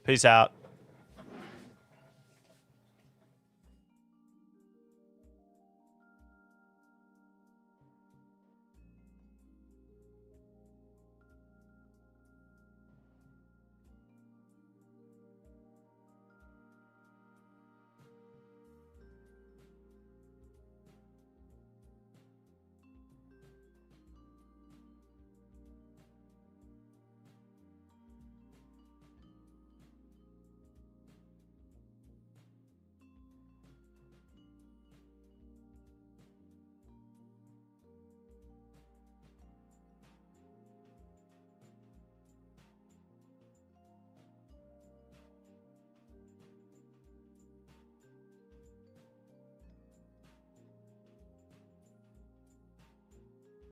Peace out.